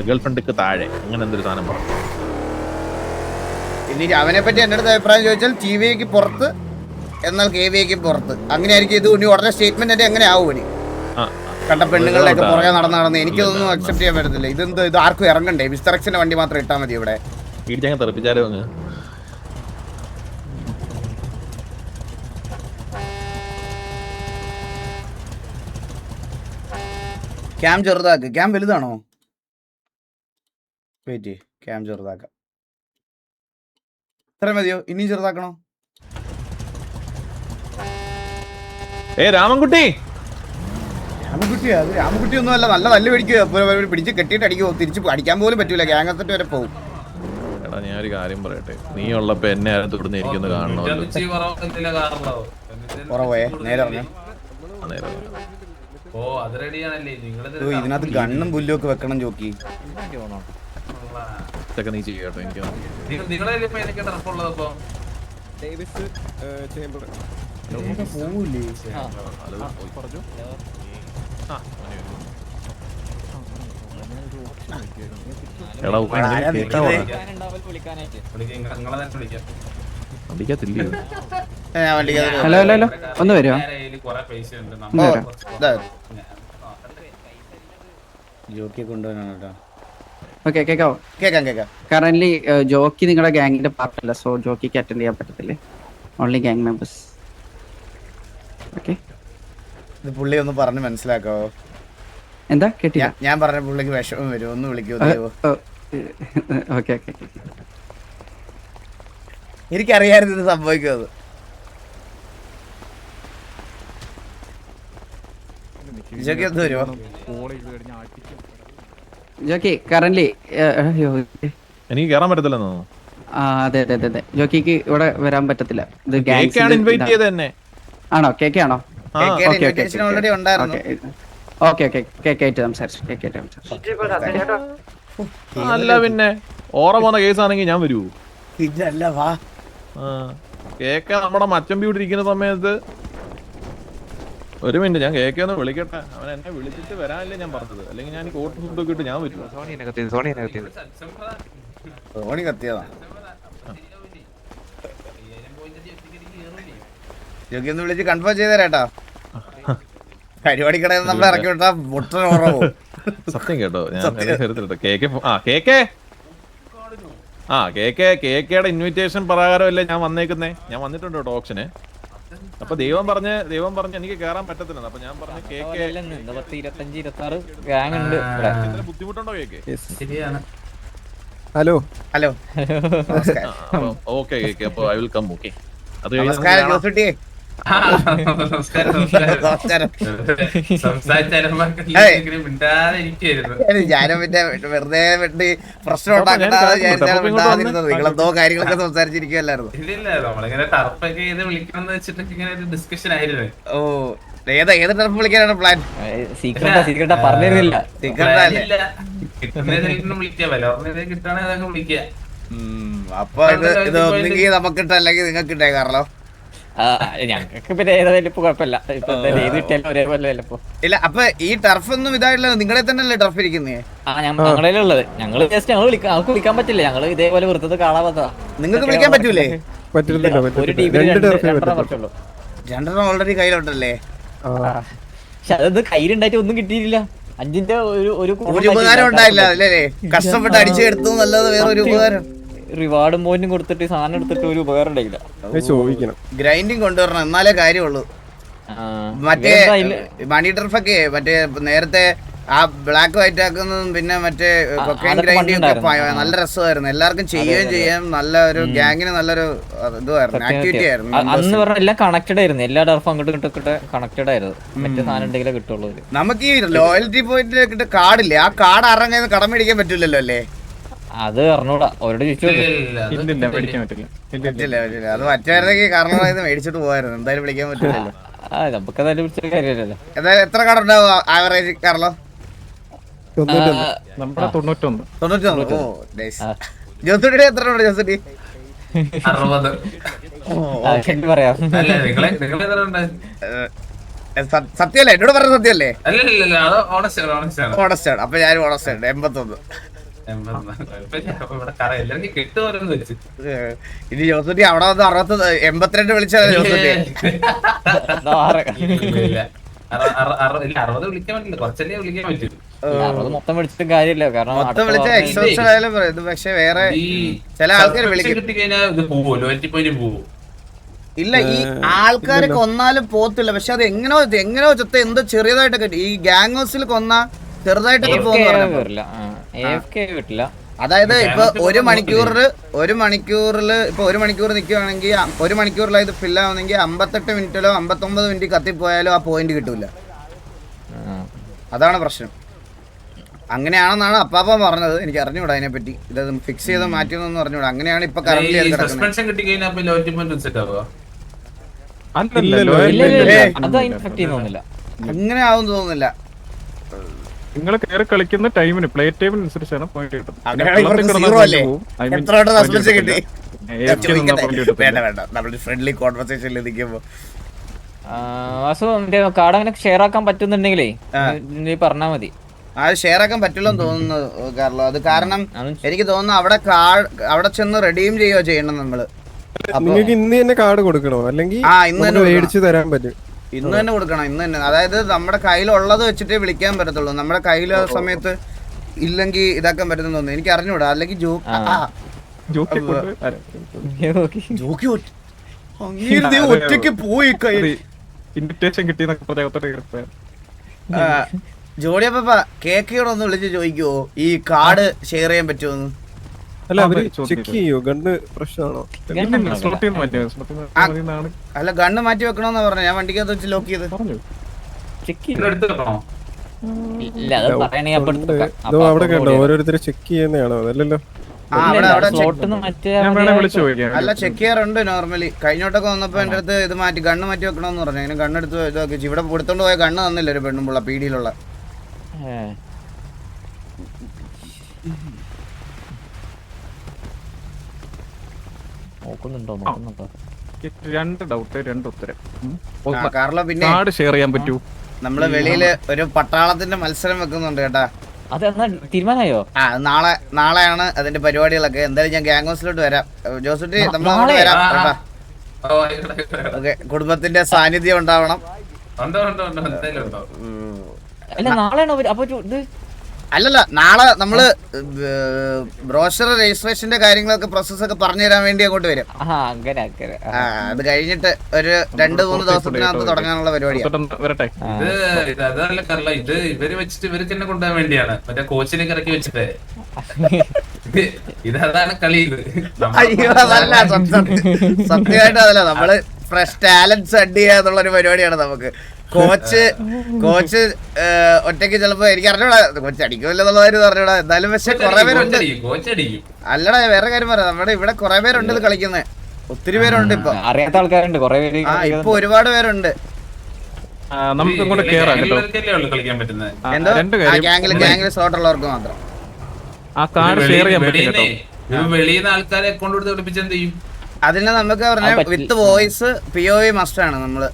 ഗേൾ ഫ്രണ്ടിക്ക് താഴെ, അങ്ങനെ എന്തൊരു സാധനം പറഞ്ഞു. ഇനി അവനെ പറ്റി എൻ്റെ അടുത്ത് അഭിപ്രായം ചോദിച്ചാൽ TVക്ക് പുറത്ത് എന്നാൽ KVക്ക് പുറത്ത്, അങ്ങനെയായിരിക്കും. ഇത് ഇനി ഉടനെ സ്റ്റേറ്റ്മെന്റ് എങ്ങനെ ആവും ഇനി കണ്ട പെണ്ണുങ്ങളിലൊക്കെ പുറകെ നടന്ന് എനിക്കതൊന്നും അക്സെപ്റ്റ് ചെയ്യാൻ പറ്റത്തില്ല. ഇത് ആർക്കും ഇറങ്ങണ്ടേ? മിസ്റ്റർ എക്സിന്റെ വണ്ടി മാത്രം ഇട്ടാൽ മതി ഇവിടെ. വീട്ടിൽ തെറിപ്പിച്ചാലോ അങ്ങ്. ക്യാം ചെറുതാക്ക്. ക്യാം വലുതാണോ? വെയിറ്റ്, ക്യാം ചെറുതാക്കാം. ഇത്ര മതിയോ? ഇനിയും ചെറുതാക്കണോ? രാമൻകുട്ടി അത് രാമൻകുട്ടി ഒന്നും അല്ല, നല്ല തല്ല് പിടിക്കുക, പിടിച്ച് കെട്ടിയിട്ട് അടിക്കുമോ, തിരിച്ച് അടിക്കാൻ പോലും പറ്റൂല, ഗ്യാങ്ങത്തിട്ട് വരെ പോകും. എടാ ഞാനൊരു കാര്യം പറയട്ടെ, നീ ഉള്ളപ്പോ എന്നെ ആരും തുടർന്ന് ഇരിക്കുന്ന കാണണമല്ലോ. കുറവേ നേരെ പറഞ്ഞു. ഇതിനകത്ത് ഗണ്ണും പുല്ലും ഒക്കെ വെക്കണം ജോക്കി. ഇതൊക്കെ നീ ചെയ്യട്ടോ, എനിക്ക് ഹലോ ഒന്ന് വരുമോ? ജോക്കി കൊണ്ടുപോകാനാണ് കേട്ടോ. ഓക്കെ കേക്കാവോ? കേക്കാം. കറന്റ്ലി ജോക്കി നിങ്ങളുടെ ഗാങ്ങിന്റെ പാർട്ടല്ല, സോ ജോക്കിക്ക് അറ്റൻഡ് ചെയ്യാൻ പറ്റത്തില്ലേ. Only gang members. ഓക്കെ, ഇത് പുള്ളി ഒന്ന് പറഞ്ഞ് മനസ്സിലാക്കാവോ? എന്താ കേട്ടില്ല? ഞാൻ പറഞ്ഞ പുള്ളിക്ക് വിഷമം വരും, ഒന്ന് വിളിക്കോ? ഓക്കെ എനിക്കറിയായിരുന്നു ഇത് സംഭവിക്കുന്നത്. ജോക്കി ഒന്ന് വരുമോ? ജോക്കി കറന്റ്ലി എനിക്ക് കേറാൻ പറ്റത്തില്ലെന്നോ? അതെ ജോക്കിക്ക് ഇവിടെ വരാൻ പറ്റത്തില്ല. ഇത് ഇൻവൈറ്റ് ചെയ്തത് തന്നെ ആണോ? കേക്ക് ആണോ? ഓൾറെഡി ഉണ്ടായിരുന്നു. ഓക്കെ കേക്കായിട്ട് സംസാരിച്ചു. അല്ല പിന്നെ ഓറ പോകുന്ന കേസാണെങ്കിൽ ഞാൻ വരൂ. ഇതല്ല വാ. കേക്ക നമ്മുടെ മച്ചമ്പി ഇരിക്കുന്ന സമയത്ത് ഒരു മിനിറ്റ് ഞാൻ കേക്കൊന്ന് വിളിക്കട്ടെ. അവൻ എന്നെ വിളിച്ചിട്ട് വരാനല്ലേ ഞാൻ പറഞ്ഞത്, അല്ലെങ്കിൽ ഞാൻ കോട്ട് ഫുഡൊക്കെ ഇട്ട് ഞാൻ വരും. സോണി കത്തിയതാ. ജോക്കി ഒന്ന് വിളിച്ച് കൺഫേം ചെയ്തേരാട്ടോ. പരിപാടി കടയിൽ നമ്മൾ ഇറക്കി വിട്ടാ മുട്ടൻ ഓർമ്മ പോകും. സത്യം കേട്ടോ ഞാൻ കേക്കയുടെ ഇൻവിറ്റേഷൻ പ്രകാരമല്ലേ ഞാൻ വന്നേക്കുന്നേ. ഞാൻ വന്നിട്ടുണ്ട് കേട്ടോ ഓപ്ഷന്. അപ്പൊ ദൈവം പറഞ്ഞ് എനിക്ക് കേറാൻ പറ്റത്തില്ല. അപ്പൊ ഞാൻ പറഞ്ഞു കേക്ക് 25-26 ഗ്യാങ് ഉണ്ട്. ബുദ്ധിമുട്ടുണ്ടോ cake? Hello hello okay cake. അപ്പൊ ഐ വിൽ കം. ഓക്കെ അത് നമസ്കാരം ജോസുട്ടി. ഞാനും പിന്നെ വെറുതെ വേണ്ടി പ്രശ്നം ഉണ്ടാക്കണ്ടെന്ന് വിചാരിച്ചാണ് മിണ്ടാതിരുന്നത്. നിങ്ങളെന്തോ കാര്യങ്ങളൊക്കെ സംസാരിച്ചിരിക്കുവല്ലായിരുന്നു. ഓ ഏത് ടർഫ് വിളിക്കാനാണ് പ്ലാൻ? സീക്രട്ടാ പറഞ്ഞിരുന്നില്ല. അപ്പൊ ഇത് ഒന്നെങ്കിൽ നമുക്കിട്ട് അല്ലെങ്കിൽ നിങ്ങൾക്ക് ഇട്ടേ കാരണോ? ഞങ്ങൾക്ക് പിന്നെ ഏതായാലും ഇപ്പൊ കുഴപ്പമില്ല. ഇപ്പൊ ഏത് കിട്ടിയാലും ഒരേപോലെ ഇപ്പൊ ഇല്ല. അപ്പൊ ഈ ടർഫ് ഒന്നും ഇതായിട്ടില്ല. നിങ്ങളെ തന്നെയല്ലേ ടർഫ് ഇരിക്കുന്നേ? ഞങ്ങളുടെ ഉള്ളത്. ഞങ്ങള് ജസ്റ്റ് ഞങ്ങൾക്ക് വിളിക്കാൻ പറ്റില്ല. ഞങ്ങള് ഇതേപോലെ വെറുതെ കാണാൻ വന്നതാ. നിങ്ങൾക്ക് വിളിക്കാൻ പറ്റൂലേ? ഒരു ടീമിൽ രണ്ടെണ്ണം രണ്ടെണ്ണം ഓൾറെഡി കയ്യിലുണ്ടല്ലേ? പക്ഷെ അത് കയ്യിലുണ്ടായിട്ട് ഒന്നും കിട്ടിയില്ല. 5ന്റെ ഒരു ഉപകാരം ഉണ്ടായില്ല അല്ലേ? കഷ്ടപ്പെട്ട് അടിച്ചെടുത്തു നല്ലത് വേറെ ഒരു ഉപകാരം. റിവാർഡും പോയിന്റും കൊടുത്തിട്ട് സാധനം എടുത്തിട്ട് ഒരു ഉപകാരം ഉണ്ടായില്ല. ഗ്രൈൻഡിങ് കൊണ്ടുവരണം എന്നാലേ കാര്യമുള്ളൂ. മറ്റേ മണി ടർഫൊക്കെ മറ്റേ നേരത്തെ ആ ബ്ലാക്ക് വൈറ്റ് ആക്കുന്നതും പിന്നെ മറ്റേ കൊക്കൈൻ ഗ്രൈൻഡിങ് ഒക്കെ നല്ല രസമായിരുന്നു. എല്ലാവർക്കും ചെയ്യുകയും ചെയ്യാം. നല്ല ഒരു ഗ്യാങ്ങിന് നല്ലൊരു ഇതുമായിരുന്നു, ആക്ടിവിറ്റി ആയിരുന്നു. അന്ന് പറഞ്ഞ എല്ലാം കണക്റ്റഡ് ആയിരുന്നു. എല്ലാ ടർഫും അങ്ങോട്ടും ഇങ്ങോട്ടൊക്കെ കണക്റ്റഡ് ആയിരുന്നു. മറ്റേ സാധനം ഉണ്ടെങ്കിലേ കിട്ടുള്ളൂ. നമുക്ക് ഈ ലോയൽറ്റി പോയിന്റ് കിട്ടുന്ന കാർഡില്ലേ, ആ കാർഡ് ആരുടെ കടം മേടിക്കാൻ പറ്റില്ലല്ലോ അല്ലേ? അത് അറിഞ്ഞൂടാ. അവരോട് ചോദിച്ചു. അത് മറ്റേ കാരണം മേടിച്ചിട്ട് പോവായിരുന്നു. എന്തായാലും വിളിക്കാൻ പറ്റില്ലല്ലോ. നമുക്ക് എന്തായാലും വിളിച്ച കാര്യമല്ലല്ലോ. എന്തായാലും എത്ര കാർഡ് ഉണ്ടാവും ആവറേജ് കാർലോ? 91. ജോസുട്ടി എത്ര ഉണ്ട്? ജോസുട്ടി 60. പറയാം. സത്യല്ലേ? എന്നോട് പറഞ്ഞ സത്യല്ലേ? ഓണസ്റ്റ് ഓണസ്റ്റാണ്. അപ്പൊ ഞാനും ഓണസ്റ്റാണ്. 81. ഇനി ജോസുട്ടി അവിടെ വന്ന് 82 വിളിച്ചാൽ ജോസുട്ടി 60 വിളിക്കാൻ പറ്റില്ല. കുറച്ചല്ലേ വിളിക്കാൻ പറ്റും. മൊത്തം വിളിച്ചിട്ടും കാര്യമില്ല. കാരണം മൊത്തം വിളിച്ച എക്സോസ്റ്റഡ് ആയാലും ഇത് പക്ഷെ വേറെ ചില ആൾക്കാർ വിളിക്കും. ഇല്ല, ഈ ആൾക്കാരെ കൊന്നാലും പോത്തില്ല. പക്ഷെ അത് എങ്ങനെയോ ചത്ത എന്തോ ചെറിയതായിട്ടൊക്കെ ഈ ഗ്യാങ് ഹൗസിൽ കൊന്ന ചെറുതായിട്ടൊക്കെ പോകുന്നു. അതായത് ഇപ്പൊ ഒരു മണിക്കൂറിൽ ഇപ്പൊ 1 മണിക്കൂർ നിൽക്കുവാണെങ്കിൽ 1 മണിക്കൂറിലായത് ഫില്ലാവുന്നെങ്കിൽ 58 മിനിറ്റിലോ 59 മിനിറ്റ് കത്തിപ്പോയാലോ ആ പോയിന്റ് കിട്ടൂല. അതാണ് പ്രശ്നം. അങ്ങനെയാണെന്നാണ് അപ്പാപ്പ പറഞ്ഞത്. എനിക്ക് അറിഞ്ഞൂടാ അതിനെപ്പറ്റി. ഇത് ഫിക്സ് ചെയ്ത് മാറ്റിയെന്ന് അറിഞ്ഞൂടാ. അങ്ങനെയാണ് ഇപ്പൊ കറന്റ് അങ്ങനെ ആവും തോന്നുന്നില്ല. നിങ്ങൾ കയറി കളിക്കുന്ന ടൈമിന് പ്ലേ ടൈമിനനുസരിച്ചാണ് പോയിന്റ് കിട്ടുന്നത്. ഫ്രണ്ട്ലി കോൺവെർസേഷനിൽ നിൽക്കുമ്പോ കാർഡ് അങ്ങനെ ഷെയർ ആക്കാൻ പറ്റുന്നുണ്ടെങ്കിലേ നീ പറഞ്ഞാ മതി. അത് ഷെയർ ആക്കാൻ പറ്റില്ലെന്ന് തോന്നുന്നു കാർലോ. അത് കാരണം എനിക്ക് തോന്നുന്നു അവിടെ ചെന്ന് റെഡീം ചെയ്യുകയോ ചെയ്യണം നമ്മള്. നിങ്ങൾക്ക് ഇന്ന് തന്നെ കാർഡ് കൊടുക്കണോ? അല്ലെങ്കിൽ ഇന്ന് തന്നെ മേടിച്ചു തരാൻ പറ്റും? ഇന്ന് തന്നെ കൊടുക്കണം. ഇന്ന് തന്നെ. അതായത് നമ്മുടെ കയ്യിലുള്ളത് വെച്ചിട്ടേ വിളിക്കാൻ പറ്റത്തുള്ളൂ. നമ്മുടെ കയ്യിൽ ആ സമയത്ത് ഇല്ലെങ്കിൽ ഇതാക്കാൻ പറ്റുന്ന തോന്നുന്നു. എനിക്ക് അറിഞ്ഞൂടാ. അല്ലെങ്കിൽ ഒറ്റയ്ക്ക് പോയി ഇൻവിറ്റേഷൻ കിട്ടി. ജോഡിയപ്പ കേക്കോടൊന്ന് വിളിച്ച് ചോദിക്കുവോ ഈ കാർഡ് ഷെയർ ചെയ്യാൻ പറ്റുമോന്ന്? അല്ല അവര് ചെക്ക് ചെയ്യോ? ഗണ്ണ് പ്രശ്നമാണോ? അല്ല ഗണ്ണ് മാറ്റി വെക്കണോന്നാ പറഞ്ഞ. ഞാൻ വണ്ടിക്കകത്ത് വെച്ച് ലോക്ക് ചെയ്ത് അവിടെ കണ്ടോ ഓരോരുത്തര് ചെക്ക് ചെയ്യുന്നതാണോ? അതല്ലല്ലോ. അല്ല ചെക്ക് ചെയ്യാറുണ്ട് നോർമലി. കഴിഞ്ഞോട്ടൊക്കെ വന്നപ്പോ എന്റെ അടുത്ത് ഇത് മാറ്റി ഗണ്ണ് മാറ്റി വെക്കണോന്ന് പറഞ്ഞു. അങ്ങനെ ഗണ്ണെടുത്ത് ഇതാക്കി. ഇവിടെ കൊടുത്തോണ്ട് പോയ ഗണ്ണ് തന്നില്ല ഒരു പെണ്ണുമ്പുള്ള പീടിയിലുള്ള. കാർലോ പിന്നെ ഷെയർ ചെയ്യാൻ പറ്റൂ. നമ്മള് വെളിയില് ഒരു പട്ടാളത്തിന്റെ മത്സരം വെക്കുന്നുണ്ട് കേട്ടാ. തീരുമാനമായോ? നാളെയാണ് അതിന്റെ പരിപാടികളൊക്കെ. എന്തായാലും ഞാൻ ഗ്യാങ് ഹൗസിലോട്ട് വരാം. ജോസുട്ടി നമ്മളങ്ങോട്ട് വരാം കേട്ടാ. ഓക്കെ, കുടുംബത്തിന്റെ സാന്നിധ്യം ഉണ്ടാവണം. അല്ലല്ല നാളെ നമ്മള് ബ്രോഷർ രജിസ്ട്രേഷന്റെ കാര്യങ്ങളൊക്കെ പ്രോസസ്സൊക്കെ പറഞ്ഞു തരാൻ വേണ്ടി അങ്ങോട്ട് വരും. അങ്ങനെ അത് കഴിഞ്ഞിട്ട് ഒരു 2-3 ദിവസത്തിനകത്ത് തുടങ്ങാനുള്ള പരിപാടിയാണ്. വരട്ടെ. അതല്ല കറല, ഇത് ഇവര് വെച്ചിട്ട് ഇവർക്ക് തന്നെ കൊണ്ടുപോകാൻ വേണ്ടിയാണ്, മറ്റേ കോച്ചിനെ ഇറക്കി വെച്ചിട്ട്. ഇതാണ് കളി. ഇത് അയ്യോ അതല്ല, സത്യമായിട്ട് അതല്ല, നമ്മള് ഫ്രഷ് ടാലന്റ്സ് അഡ് ചെയ്യുക എന്നുള്ളൊരു പരിപാടിയാണ് നമുക്ക്. കോച്ച് ഒറ്റയ്ക്ക് ചിലപ്പോ എനിക്ക് അറിഞ്ഞൂടാ, കോച്ച് അടിക്കുമല്ലെന്നുള്ളതായിരുന്നു അറിഞ്ഞൂടാ. എന്നാലും പക്ഷെ കുറെ പേരുണ്ട്. അല്ലടാ വേറെ കാര്യം പറയാം, നമ്മുടെ ഇവിടെ കുറെ പേരുണ്ട് ഇത് കളിക്കുന്നത്, ഒത്തിരി പേരുണ്ട് ഇപ്പൊ, അറിയാത്ത ആൾക്കാരുണ്ട് കുറെ പേര്. ഇപ്പൊ ഒരുപാട് പേരുണ്ട്. നമുക്ക് ഇങ്ങോട്ട് കേറാം കേട്ടോ. കളിക്കാൻ പറ്റുന്നത് രണ്ട് കാര്യം. ഗ്യാങ്ങിൽ സോട്ടുള്ളവർക്ക് മാത്രം ആ കാർഡ് ഷെയർ ചെയ്യാൻ പറ്റും കേട്ടോ. വെളിയിൽ നിന്ന് ആൾക്കാരെ അക്കൗണ്ട് കൊടുത്ത് വിളിപ്പിച്ച് എന്ത് ചെയ്യും? അതിന് നമുക്ക് പറഞ്ഞാൽ വിത്ത് വോയിസ് POV മസ്റ്റാണ്. നമ്മള്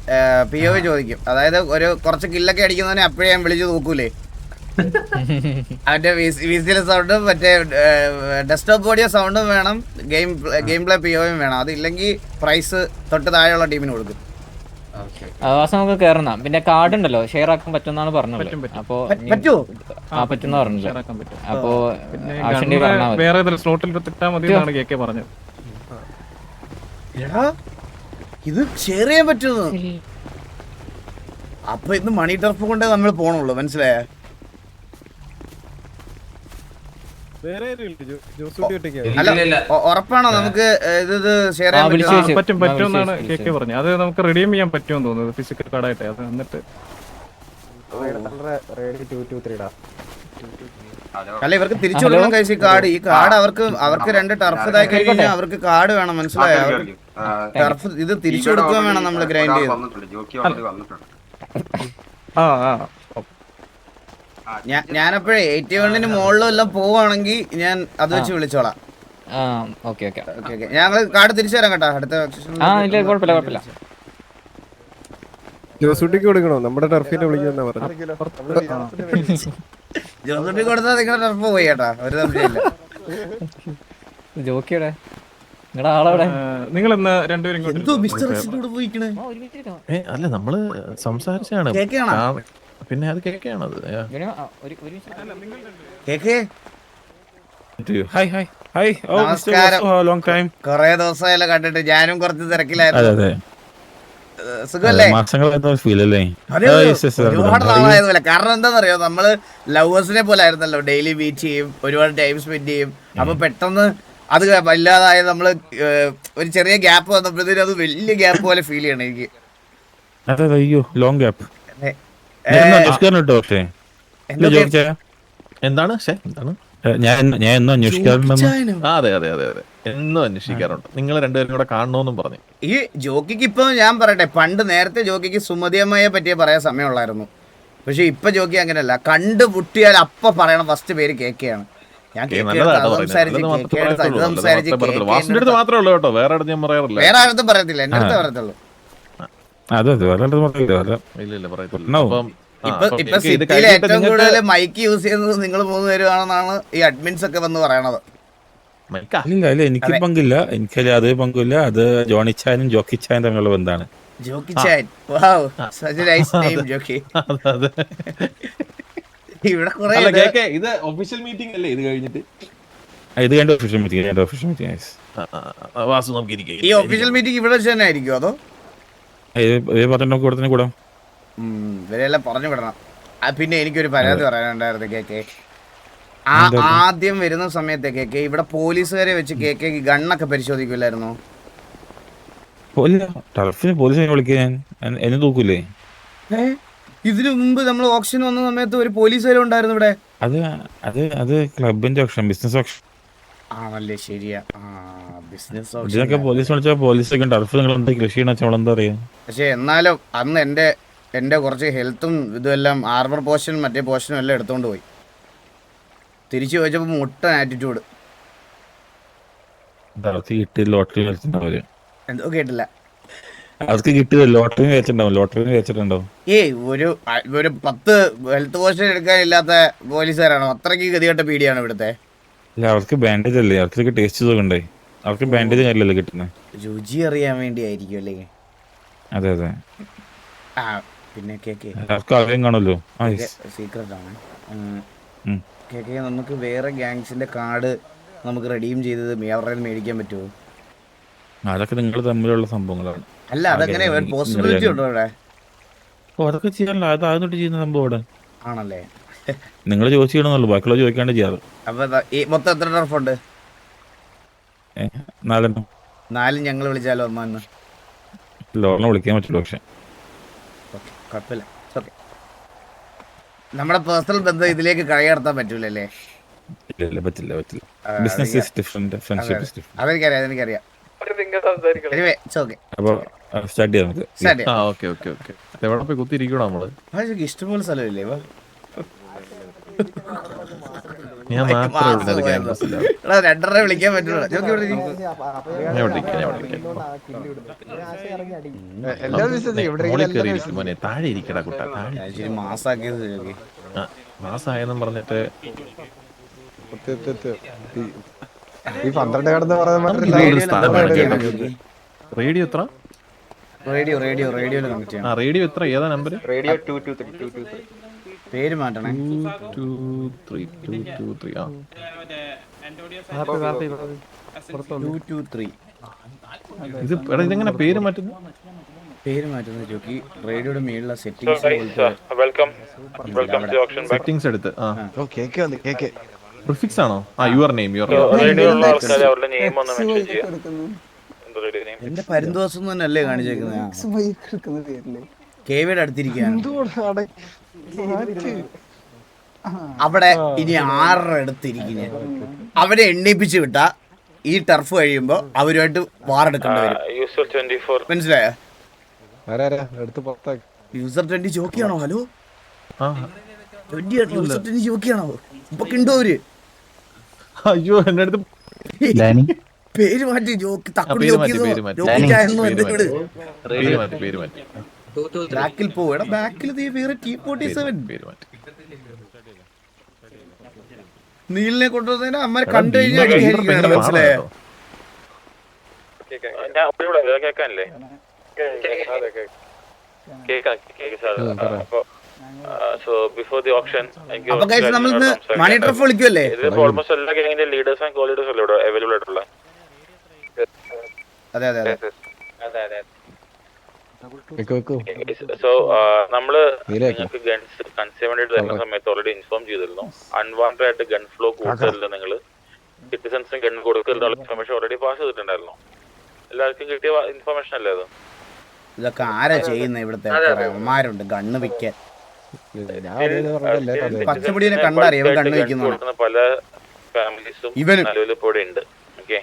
POV ചോദിക്കും, അതായത് ഒരു കുറച്ച് കില്ലൊക്കെ അടിക്കുന്നതിനെ അപ്പോഴേ ഞാൻ വിളിച്ചു നോക്കൂലേ. അതിന്റെ VCL സൗണ്ടും മറ്റേ ഡെസ്ക്ടോപ്പ് ഓഡിയോ സൗണ്ടും വേണം, ഗെയിം പ്ലേ POV വേണം. അതില്ലെങ്കിൽ പ്രൈസ് തൊട്ട് താഴെയുള്ള ടീമിന് കൊടുക്കും. നമുക്ക് കേറുന്ന പിന്നെ കാർഡ് ഉണ്ടല്ലോ ഷെയർ ആക്കാൻ പറ്റുമെന്നാണ് പറഞ്ഞത്. അപ്പൊ പറ്റുന്ന പറഞ്ഞില്ല. അപ്പൊ വേറെ സ്ലോട്ടിൽ ഇട്ടാ മതി എന്നാണ് കേക്കെ പറഞ്ഞത്. ഇത് ഷെയർ ചെയ്യാൻ പറ്റുന്നു. അപ്പൊ ഇന്ന് മണി ടർഫ് കൊണ്ടേ നമ്മൾ പോണുള്ളൂ, മനസ്സിലായ? അല്ല ഉറപ്പാണോ നമുക്ക് ഇത് ഷെയർ ചെയ്യാൻ പറ്റുമെന്നാണ് കേക്കെ പറഞ്ഞത്. അത് നമുക്ക് റെഡീം ചെയ്യാൻ പറ്റുമെന്ന് തോന്നുന്നത്, ഫിസിക്കൽ കാർഡായിട്ട്. അത് എന്നിട്ട് അല്ല ഇവർക്ക് തിരിച്ചു കൊടുക്കണം കഴിച്ച് കാർഡ്. ഈ കാർഡ് അവർക്ക് 2 ടർഫ് ഇതായി കഴിഞ്ഞാൽ അവർക്ക് കാർഡ് വേണം, മനസ്സിലായോ? ടർഫ് ഇത് തിരിച്ചു കൊടുക്കുക വേണം നമ്മൾ ഗ്രൈൻഡ് ചെയ്ത്. ഞാനപ്പോഴേ 81-ന് മുകളിലും എല്ലാം പോവാണെങ്കിൽ ഞാൻ അത് വെച്ച് വിളിച്ചോളാം. ഞങ്ങള് കാർഡ് തിരിച്ചു തരാം കേട്ടോ അടുത്ത. ജോസൂട്ടിക്ക് കൊടുക്കണോ? നമ്മുടെ ടർഫിനെ വിളിക്കുന്ന പറഞ്ഞു. ജോസൂട്ടി കൊടുത്താൽ നിങ്ങളുടെ ടർഫ് പോയി കേട്ടാ, ഒരു സംശയമില്ല. ജോക്കിയുടെ നിങ്ങളുടെ ആളവിടെ. നിങ്ങൾ ഇന്ന് രണ്ടുപേരും അല്ല നമ്മള് സംസാരിച്ചാണ്. പിന്നെ അത് കേക്കാണത്. നമസ്കാരം. കൊറേ ദിവസമായല്ലോ കണ്ടിട്ട്, ഞാനും കുറച്ച് തിരക്കിലായിരുന്നു. സുഖല്ലേ? ഒരുപാട് നാളായതുപോലെ. കാരണം എന്താണെന്നറിയോ, നമ്മള് ലവേഴ്സിനെ പോലെ ആയിരുന്നല്ലോ, ഡെയിലി മീറ്റ് ചെയ്യും, ഒരുപാട് ടൈം സ്പെൻഡ് ചെയ്യും. അപ്പൊ പെട്ടെന്ന് അത് വല്ലാതായത്, നമ്മള് ഒരു ചെറിയ ഗ്യാപ്പ് വന്നപ്പോഴത്തേനും അത് വലിയ ഗ്യാപ്പ് പോലെ ഫീൽ ചെയ്യണം എനിക്ക്. എന്താണ് ഞാൻ എന്നും അന്വേഷിക്കാറുണ്ട്. നിങ്ങൾ രണ്ടുപേരും കൂടെ കാണണമെന്നും പറഞ്ഞു. ഈ ജോക്കിക്ക് ഇപ്പൊ ഞാൻ പറയട്ടെ, പണ്ട് നേരത്തെ ജോക്കിക്ക് സുമതിയമ്മയെ പറ്റിയേ പറയാൻ സമയമുള്ളായിരുന്നു. പക്ഷെ ഇപ്പൊ ജോക്കി അങ്ങനെയല്ല, കണ്ടുമുട്ടിയാൽ അപ്പൊ പറയണം ഫസ്റ്റ് പേര് കേക്കെയാണ്. ഞാൻ വേറെ ആരടുത്തും പറയത്തില്ല, എന്റെ അടുത്ത് പറയത്തുള്ളൂ. ഇപ്പൊ സിറ്റിയിലെ ഏറ്റവും കൂടുതൽ മൈക്ക് യൂസ് ചെയ്യുന്നത് നിങ്ങൾ 3 പേരുമാണെന്നാണ് ഈ അഡ്മിൻസ് ഒക്കെ വന്ന് പറയണത്. എനിക്ക് പങ്കില്ല, എനിക്കല്ല അത് പങ്കില്ല. അത് ജോണിച്ചാനും ജോക്കിച്ചാനും തമ്മിലുള്ള ബന്ധാണ്. ജോക്കിച്ചാൻ, wow, such a nice name, Jockey. ഇവിടെ കുറെ ഇത് ഒഫീഷ്യൽ മീറ്റിംഗ് അല്ലേ? ഇത് കഴിഞ്ഞിട്ട് ഇത് കണ്ട ഒഫീഷ്യൽ മീറ്റിംഗ്. ഈ ഒഫീഷ്യൽ മീറ്റിംഗ് ഇവിടെ വെച്ച് തന്നെ ആയിരിക്കും അതോ കൂടാം? ഇവരെല്ലാം പറഞ്ഞു വിടണം. പിന്നെ എനിക്കൊരു പരാതി പറയാനുണ്ടായിരുന്നു കേക്കെ. ആദ്യം വരുന്ന സമയത്ത് കേക്കെ ഇവിടെ പോലീസുകാരെ വെച്ച് കേക്കെ ഗണ്ണൊക്കെ പരിശോധിക്കില്ലായിരുന്നോ? ഇതിനു മുമ്പ് നമ്മൾ ഓപ്ഷൻ വന്ന സമയത്ത് ഒരു പോലീസുകാരും ഉണ്ടായിരുന്നു ഇവിടെ. അത് ക്ലബിന്റെ ഓപ്ഷൻ, ബിസിനസ് ഓപ്ഷൻ ആണല്ലേ? ശരിയാ, ബിസിനസ് ഓപ്ഷൻ. പക്ഷെ എന്നാലും അന്ന് എന്റെ കുറച്ച് ഹെൽത്തും ഇതുമെല്ലാം ആർമർ പോർഷനും മറ്റേ പോർഷനും എല്ലാം എടുത്തോണ്ട് പോയി. തിരിച്ചു ചോദിച്ചപ്പോ മുട്ടൻ ആറ്റിറ്റ്യൂഡ്. എന്തോ കേട്ടില്ല. അവർക്ക് കിട്ടിയ ലോട്ടറി വെച്ചിട്ടുണ്ടാവും. ഏയ് ഒരു 10 ഹെൽത്ത് പോർഷൻ എടുക്കാനില്ലാത്ത പോലീസുകാരാണോ? അത്രയ്ക്ക് ഗതികെട്ട പീടിയാണ് ഇവിടുത്തെ. അല്ല, അവർക്ക് ബാൻഡേജ് അല്ലേ, അവർക്ക് ടേസ്റ്റ് സുഖണ്ടേ, അവർക്ക് ബാൻഡേജ് കാര്യമല്ലേ കിട്ടുന്നത്. രുചി അറിയാൻ വേണ്ടി ആയിരിക്കും അല്ലേ? അതെ അതെ. പിന്നെ കേക്ക് എല്ലാവർക്കും അറിയാൻ കാണുമല്ലോ, സീക്രട്ട് ആണ്. നമുക്ക് വേറെ ഗ്യാങ്സിന്റെ കാർഡ് നമുക്ക് റെഡീം ചെയ്തത് അവരുടെ മേടിക്കാൻ പറ്റുമോ? അതൊക്കെ നിങ്ങൾ തമ്മിലുള്ള സംഭവങ്ങളാണ്. അല്ല അതങ്ങനെ പോസിബിലിറ്റി ഉണ്ടോ ഇവിടെ? ഓ അതൊക്കെ ചെയ്യാനല്ലോ, അത് ആദ്യമായിട്ട് ചെയ്യുന്ന സംഭവം ഇവിടെ ആണല്ലേ? നിങ്ങൾ ചോദിച്ചു ചെയ്യണമെന്നുള്ളൂ, ബാക്കിയുള്ള ചോദിക്കാണ്ട് ചെയ്യാറ്. അപ്പൊ മൊത്തം എത്ര ടർഫുണ്ട്? 4 4 ഞങ്ങൾ വിളിച്ചാലോ അമ്മ? ലോറിനെ വിളിക്കാൻ പറ്റുള്ളൂ. പക്ഷെ കുഴപ്പമില്ല, ഓക്കെ. നമ്മുടെ പേഴ്സണൽ ബന്ധം ഇതിലേക്ക് കൈകടത്താൻ പറ്റൂലല്ലേ? ഇല്ല, പറ്റില്ല. Business is different, friendship is different. അതെനിക്കറിയാം. Anyway, it's okay. അപ്പോൾ സ്റ്റാർട്ട് ചെയ്യാം നമുക്ക്. Start ചെയ്യാം. ഓക്കെ. എവിടെ പോയി കുത്തിയിരിക്കണം നമ്മള്? ഇഷ്ടംപോലെ സ്ഥലമില്ലേ? ഞാൻ മാത്രമേ ഉള്ളൂ. 2:30 വിളിക്കാൻ പറ്റുള്ളൂ. ഞാൻ വിളിക്കാം. മോനെ താഴെ ഇരിക്കടാ കുട്ടാ, താഴെ. മാസാക്കിയത് മാസായെന്നും പറഞ്ഞിട്ട് ഈ 12 കടന്ന് റേഡിയോ എത്ര? റേഡിയോയിൽ കണക്ട് ചെയ്യണം. റേഡിയോ എത്ര? ഏതാ നമ്പർ? റേഡിയോ 223. പേര് മാറ്റണേ. 223. 223. ഇതെങ്ങനെ പേര് മാറ്റുന്നു? ജോക്കി റേഡിയോയുടെ മേലുള്ള സെറ്റിംഗ്സ് സെറ്റിംഗ്സ് എടുത്ത് പ്രിഫിക്സ് ആണോ? Your name. എന്റെ പരുന്തോസം തന്നെയല്ലേ കാണിച്ചേക്കുന്നത്? കേവിയുടെ അടുത്തിരിക്കുകയാണ് അവിടെ. ഇനി 6 അടുത്തിരിക്കുന്ന അവരെ എണ്ണിപ്പിച്ച് വിട്ടാ ഈ ടർഫ് കഴിയുമ്പോ അവരുമായിട്ട് വാറെടുക്കേണ്ടി വരും. മനസ്സിലായോ? യൂസർ 20 ജോക്കിയാണോ? ഹലോ, 20 യൂസർ 20 ജോക്കിയാണോ? ഇപ്പൊ കിണ്ടോ അവര്? അയ്യോ, എന്റെ അടുത്ത് പേര് മാറ്റി. ജോക്കി തക്കുടി ബാക്കിൽ പോവാ. ബാക്കിൽ വേറെ T47 നീലിനെ കൊണ്ടുവന്നതിന് അമ്മ കണ്ടു കഴിഞ്ഞാൽ മനസ്സിലായോ? അപ്പൊ ഗൈസ് നമ്മളിന്ന് മണി ട്രഫ് വിളിക്കുമല്ലേ? അതെ. സോ നമ്മള് നിങ്ങൾക്ക് ഗൺസ് കൺസ്യൂമറായിട്ട് തരുന്ന സമയത്ത് ഓൾറെഡി ഇൻഫോം ചെയ്തിരുന്നു. അൺവാണ്ടഡ് ആയിട്ട് ഗൺ ഫ്ലോ കൂടുതലില്ല, നിങ്ങൾ സിറ്റിസൺസിന് ഗൺ കൊടുക്കരുതുള്ള ഇൻഫർമേഷൻ ഓൾറെഡി പാസ് ചെയ്തിട്ടുണ്ടായിരുന്നു. എല്ലാവർക്കും കിട്ടിയ ഇൻഫർമേഷൻ അല്ലേ അത്? ഇതൊക്കെ ആരാ ചെയ്യുന്നത്? ഇവിടുത്തെ അമ്മമാരുണ്ട് ഗണ്ണ് വിൽക്കാൻ. പച്ചമുടിയെ കണ്ടറിയാം ഗണ്ണ് വിൽക്കുന്ന പല ഫാമിലീസും നിലവിൽ ഇപ്പോൾ ഇവിടെ ഉണ്ട്. ഓക്കെ,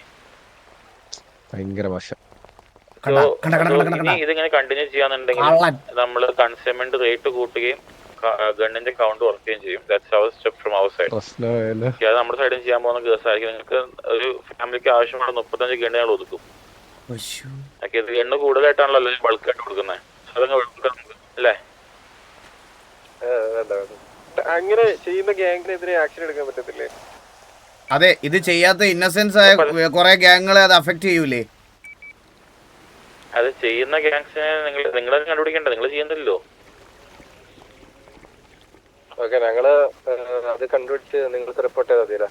ഭയങ്കര മോശം. ഇതിങ്ങനെ കണ്ടിന്യൂ ചെയ്യാന്നുണ്ടെങ്കിൽ നമ്മള് കൺസ്യൂമന്റ് റേറ്റ് കൂട്ടുകയും ഗണ്ണിന്റെ കൗണ്ട് കുറയ്ക്കുകയും ചെയ്യും. That's our step from our side. അത് നമ്മുടെ സൈഡിൽ ചെയ്യാൻ പോകുന്ന കേസായിരിക്കും. നിങ്ങൾക്ക് ഒരു ഫാമിലിക്ക് ആവശ്യമുള്ള 35 ഗണ്ണുകൾ ഒതുക്കും. ഓക്കെ, ഇത് ഗണ്ണ് കൂടുതലായിട്ടാണല്ലോ അല്ലെങ്കിൽ ബൾക്കായിട്ട് കൊടുക്കുന്നത്. അതങ്ങ് അല്ലേ? അങ്ങനെ ചെയ്യുന്ന ഗ്യാങ്ങിനെതിരെ ആക്ഷൻ എടുക്കാൻ പറ്റത്തില്ലേ? അതെ, ഇത് ചെയ്യാത്ത ഇന്നസെൻസ് ആയ കുറെ ഗ്യാങ്ങുകളെ അത് അഫക്ട് ചെയ്യൂലേ? അത് ചെയ്യുന്ന ഗ്യാങ്സിനെ നിങ്ങളത് കണ്ടുപിടിക്കണ്ട, നിങ്ങൾ ചെയ്യുന്നില്ലല്ലോ. ഓക്കെ, ഞങ്ങള് അത് കണ്ടുപിടിച്ച് നിങ്ങൾക്ക് റിപ്പോർട്ട് ചെയ്താൽ മതിയല്ലോ.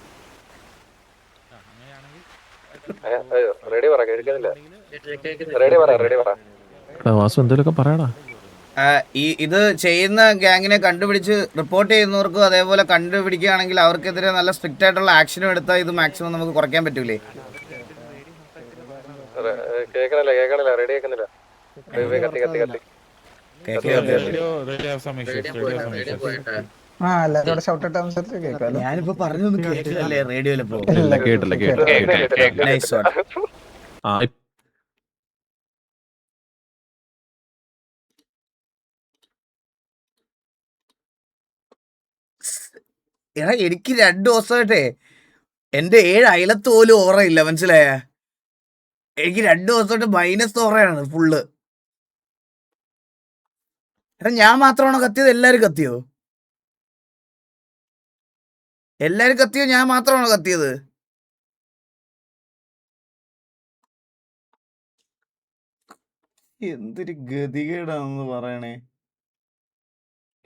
റെഡി പറ, കേൾക്കുന്നില്ല. റെഡി പറ. വാസു എന്തെങ്കിലുമൊക്കെ പറയടാ. ഇത് ചെയ്യുന്ന ഗ്യാങ്ങിനെ കണ്ടുപിടിച്ച് റിപ്പോർട്ട് ചെയ്യുന്നവർക്കും അതേപോലെ കണ്ടുപിടിക്കുകയാണെങ്കിൽ അവർക്കെതിരെ നല്ല സ്ട്രിക്റ്റ് ആയിട്ടുള്ള ആക്ഷനും എടുത്താൽ ഇത് മാക്സിമം നമുക്ക് കുറയ്ക്കാൻ പറ്റൂലേ? കേൾക്കണില്ല, റെഡി ആക്കുന്നില്ല. ഞാനിപ്പോ പറഞ്ഞൊന്നും കേട്ടില്ലല്ലേ റേഡിയോയില് പോ. കേട്ടില്ല. എടാ, എനിക്ക് 2 ദിവസമായിട്ടേ എന്റെ 7 അയലത്ത് പോലും ഓറയില്ല, മനസ്സിലായ? എനിക്ക് 2 ദിവസമായിട്ട് മൈനസ് ഓറയാണ് ഫുള്ള്. എടാ, ഞാൻ മാത്രമാണോ കത്തിയത്? എല്ലാരും കത്തിയോ? ഞാൻ മാത്രമാണോ കത്തിയത്? എന്തൊരു ഗതികേടാണെന്ന് പറയണേ.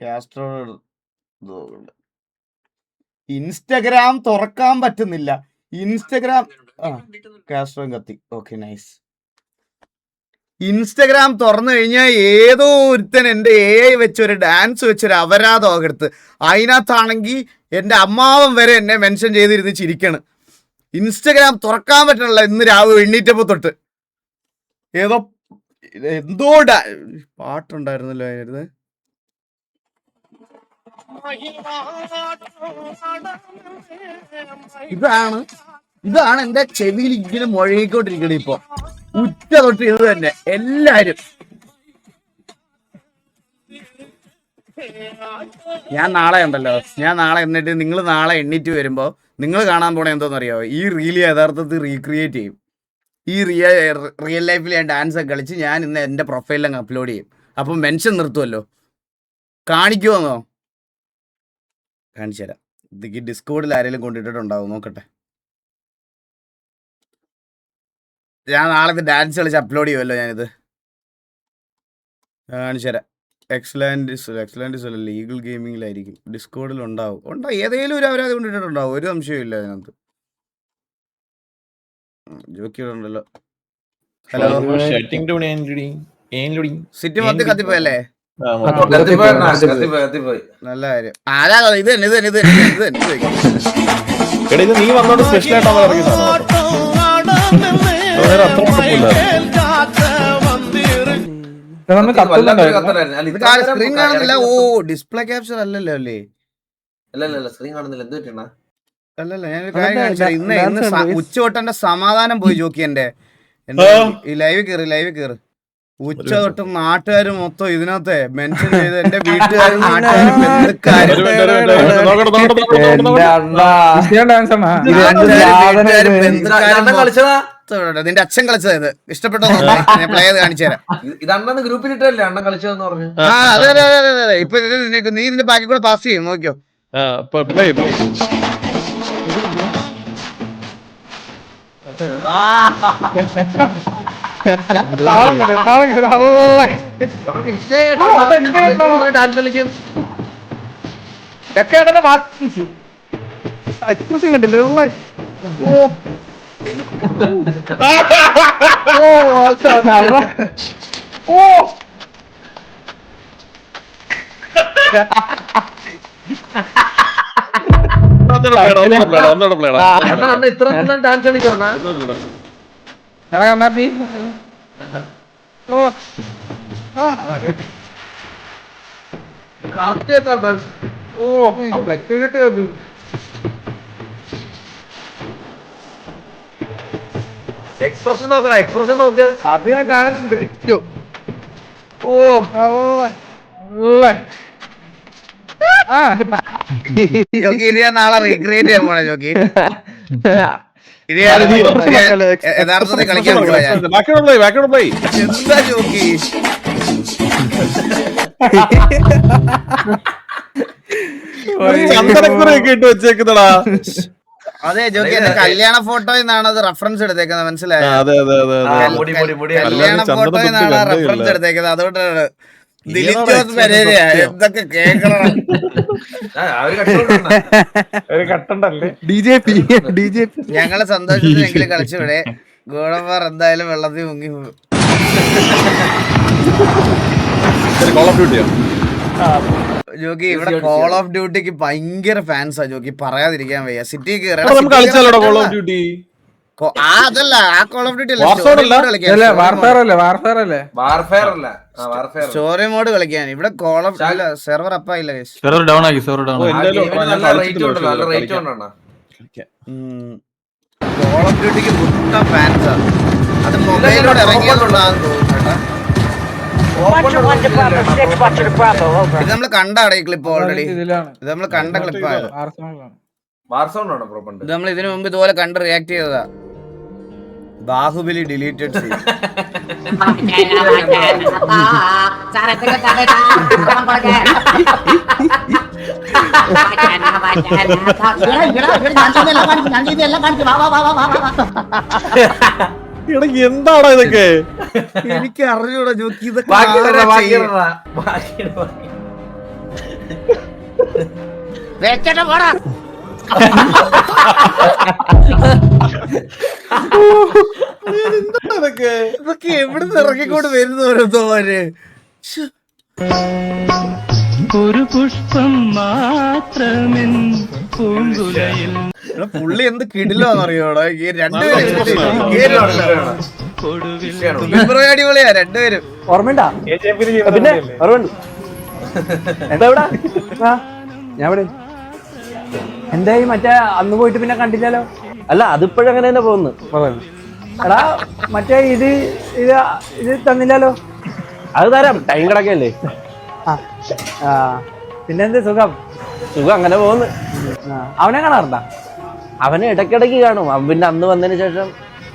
കാസ്ട്രോ ഇൻസ്റ്റഗ്രാം തുറക്കാൻ പറ്റുന്നില്ല. ഇൻസ്റ്റഗ്രാം കാസ്ട്രോയും കത്തി. Okay nice. ഇൻസ്റ്റഗ്രാം തുറന്നു കഴിഞ്ഞാൽ ഏതോ ഒരുത്തൻ എൻ്റെ AI വെച്ചൊരു ഡാൻസ് വെച്ചൊരു അപരാധമൊക്കെ എടുത്ത് അതിനകത്താണെങ്കിൽ എൻ്റെ അമ്മാവൻ വരെ എന്നെ മെൻഷൻ ചെയ്തിരുന്ന് ചിരിക്കണ്. ഇൻസ്റ്റഗ്രാം തുറക്കാൻ പറ്റണില്ല ഇന്ന് രാവിലെ എണ്ണീറ്റപ്പോൾ തൊട്ട്. എന്തോ പാട്ടുണ്ടായിരുന്നല്ലോ അതിനകത്ത്. ഇതാണ് എന്റെ ചെവിയിൽ ഇങ്ങനെ മുഴങ്ങിക്കൊണ്ടിരിക്കണ ഇപ്പൊ. ഉച്ച തൊട്ട് ഇത് തന്നെ എല്ലാരും. ഞാൻ നാളെ എന്നിട്ട് നിങ്ങൾ നാളെ എണ്ണീറ്റ് വരുമ്പോ നിങ്ങൾ കാണാൻ പോണേ എന്തോന്നറിയാവോ? ഈ റീല് യഥാർത്ഥത്തിൽ റീക്രിയേറ്റ് ചെയ്യും. ഈ റിയൽ ലൈഫിൽ ഞാൻ ഡാൻസ് ഒക്കെ കളിച്ച് ഞാൻ ഇന്ന് എൻ്റെ പ്രൊഫൈലിൽ അപ്ലോഡ് ചെയ്യും. അപ്പം മെൻഷൻ നിർത്തുമല്ലോ. കാണിക്കുമോന്നോ? കാണിച്ചു തരാം. ഇത് ഡിസ്കോഡിൽ ആരെങ്കിലും കൊണ്ടിട്ടുണ്ടാവും, നോക്കട്ടെ. ഞാൻ നാളത്തെ ഡാൻസ് കളിച്ച് അപ്ലോഡ് ചെയ്യുമല്ലോ ഞാനിത്. കാണിച്ചു തരാം. എക്സലൻസ് അല്ല, ലീഗൽ ഗെയിമിങ്ങിലായിരിക്കും. ഡിസ്കോഡിൽ ഉണ്ടാവും. ഏതെങ്കിലും ഒരു അവരത് കൊണ്ടിട്ടുണ്ടാവും, ഒരു സംശയമില്ല അതിനകത്ത്. ജോക്കിയുണ്ടല്ലോ. ഹലോ, സിറ്റി മൊത്തം കത്തിപ്പോയല്ലേ? നല്ല കാര്യം. ആരാ ഇത് തന്നെ നീ വന്നോണ്ട് സ്പെഷ്യൽ സ്ക്രീൻ കാണുന്നില്ല. ഓ, ഡിസ്പ്ലേ ക്യാപ്ചർ അല്ലല്ലോ അല്ലേ? സ്ക്രീൻ കാണുന്നില്ല. എന്ത് പറ്റണ? അല്ലല്ല, ഞാനൊരു കാര്യം കാണിച്ചാൽ ഇന്ന് ഉച്ചതൊട്ടെന്റെ സമാധാനം പോയി ജോക്കി. എന്റെ ഈ ലൈവ് കയറി ഉച്ച തൊട്ട് നാട്ടുകാർ മൊത്തം ഇതിനകത്തെ മെൻഷൻ ചെയ്ത് എന്റെ വീട്ടുകാരും നാട്ടുകാരും ബന്ധുക്കാരും നിന്റെ അച്ഛൻ കളിച്ചത് ഇത് ഇഷ്ടപ്പെട്ടോ? ഞാൻ പ്ലേ ചെയ്ത് കാണിച്ചു തരാം. ഇത് ഗ്രൂപ്പിൽ ഇട്ടല്ലേ അണ്ണൻ കളിച്ചതെന്ന് പറഞ്ഞു. അതെ. ഇപ്പൊ നീ ഇതിന്റെ ബാക്കി കൂടെ പാസ് ചെയ്യും, നോക്കിയോ. ഇത്ര ഡാൻസ് കളിക്കണ എക്സ്പ്രഷൻ നോക്കുക. അത് ഞാൻ കാണുന്നുണ്ട്. ജോക്കി ഇത് ഞാൻ നാളെ റീക്രിയേറ്റ് ചെയ്യാൻ പോണേ ജോക്കി. ഇത് യഥാർത്ഥത്തിൽ കളിക്കാൻ പോവാ ഞാൻ. എന്താ ജോക്കി? അതെ ജോക്കി, എന്റെ കല്യാണ ഫോട്ടോയിൽ നിന്നാണ് അത് റെഫറൻസ് എടുത്തേക്കുന്നത്, മനസ്സിലായോ? കല്യാണ ഫോട്ടോയിൽ നിന്നാണ് റെഫറൻസ് എടുത്തേക്കുന്നത്. അതുകൊണ്ടാണ് ദിലീപ് ജോസ് പെരേരയാ. എന്തൊക്കെ കേക്കണം. ഞങ്ങളെ സന്തോഷത്തിനെങ്കിലും കളിച്ചിവിടെ. ഗോഡന്മാർ എന്തായാലും വെള്ളത്തിൽ മുങ്ങി പോകും. ജോക്കി ഇവിടെ കോൾ ഓഫ് ഡ്യൂട്ടിക്ക് ഭയങ്കര ഫാൻസാ ജോക്കി, പറയാതിരിക്കാൻ വയ്യ. സിറ്റി അതല്ല, ആ Call of Duty story mode കളിക്കാൻ. ഇവിടെ കോൾ ഓഫ് സെർവർ അപ്പായില്ല, കോൾ ഓഫ് ഡ്യൂട്ടിക്ക് മൊത്തം ഫാൻസാ. അത് മൊബൈലിലൂടെ ഇറങ്ങിയതുകൊണ്ടാന്ന് തോന്നുന്നു. ഇത് നമ്മള് കണ്ടാണ് ഈ ക്ലിപ്പ് ഓൾറെഡി. ഇത് നമ്മള് കണ്ട ക്ലിപ്പാണ്. ഇത് നമ്മൾ ഇതിനു മുമ്പ് ഇതുപോലെ കണ്ട് റിയാക്ട് ചെയ്തതാ. Baahubali deleted scene. എന്താണോ ഇതൊക്കെ? എനിക്ക് അറിഞ്ഞൂടാ ജോക്കി. ഇതൊക്കെ എവിടുന്ന് ഇറക്കിക്കൊണ്ട് വരുന്ന ഓരോരുത്തവര്. ഒരു പുഷ്പം മാത്രമെൻ പൂങ്കുലയിൽ പുള്ളി എന്ത് കിടിലോന്നറിയോടാ ഈ രണ്ടുപേരും അടിപൊളിയാ രണ്ടുപേരും. ഓർമ്മണ്ടാ പിന്നെ ഓർമ്മ എന്താ ഇവിടെ ഞാൻ ഇവിടെ എന്തായി മറ്റേ അന്ന് പോയിട്ട് പിന്നെ കണ്ടില്ലല്ലോ. അല്ല അതിപ്പോഴങ്ങനെ തന്നെ പോകുന്നു. എടാ മറ്റേ ഇത് ഇത് ഇത് തന്നില്ലല്ലോ. അത് തരാം, ടൈം കിടക്കല്ലേ. ആ പിന്നെന്ത് സുഖം സുഖം അങ്ങനെ പോകുന്നു. അവനെ കാണാറുണ്ടാ? അവനെ ഇടയ്ക്കിടയ്ക്ക് കാണും. അവൻ പിന്നെ അന്ന് വന്നതിന് ശേഷം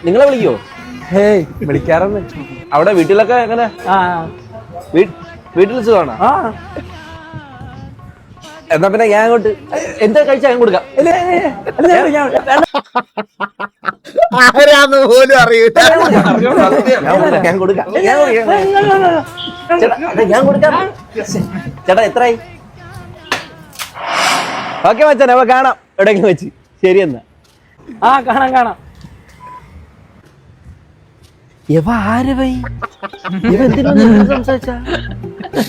നിങ്ങളെ വിളിക്കോ? ഹേയ് വിളിക്കാറൊന്നും. അവിടെ വീട്ടിലൊക്കെ എങ്ങനെ? വീട്ടിൽ സുഖമാണ്. എന്നാ പിന്നെ ഞാൻ അങ്ങോട്ട് എന്താ കഴിച്ചാൽ ഞാൻ കൊടുക്കാം. ആരാന്ന് പോലും അറിയില്ല. ഞാൻ കൊടുക്കാം ഞാൻ കൊടുക്കാം. ചേട്ടാ എത്രയായി? ഓക്കെ മച്ചാൻ അപ്പൊ കാണാം എവിടെയെങ്കിലും വെച്ച്. ശരി എന്നാ. കാണാം കാണാം. ഇവ ആര് വൈ ഇവ എന്തിനൊന്നും സംസാരിച്ച?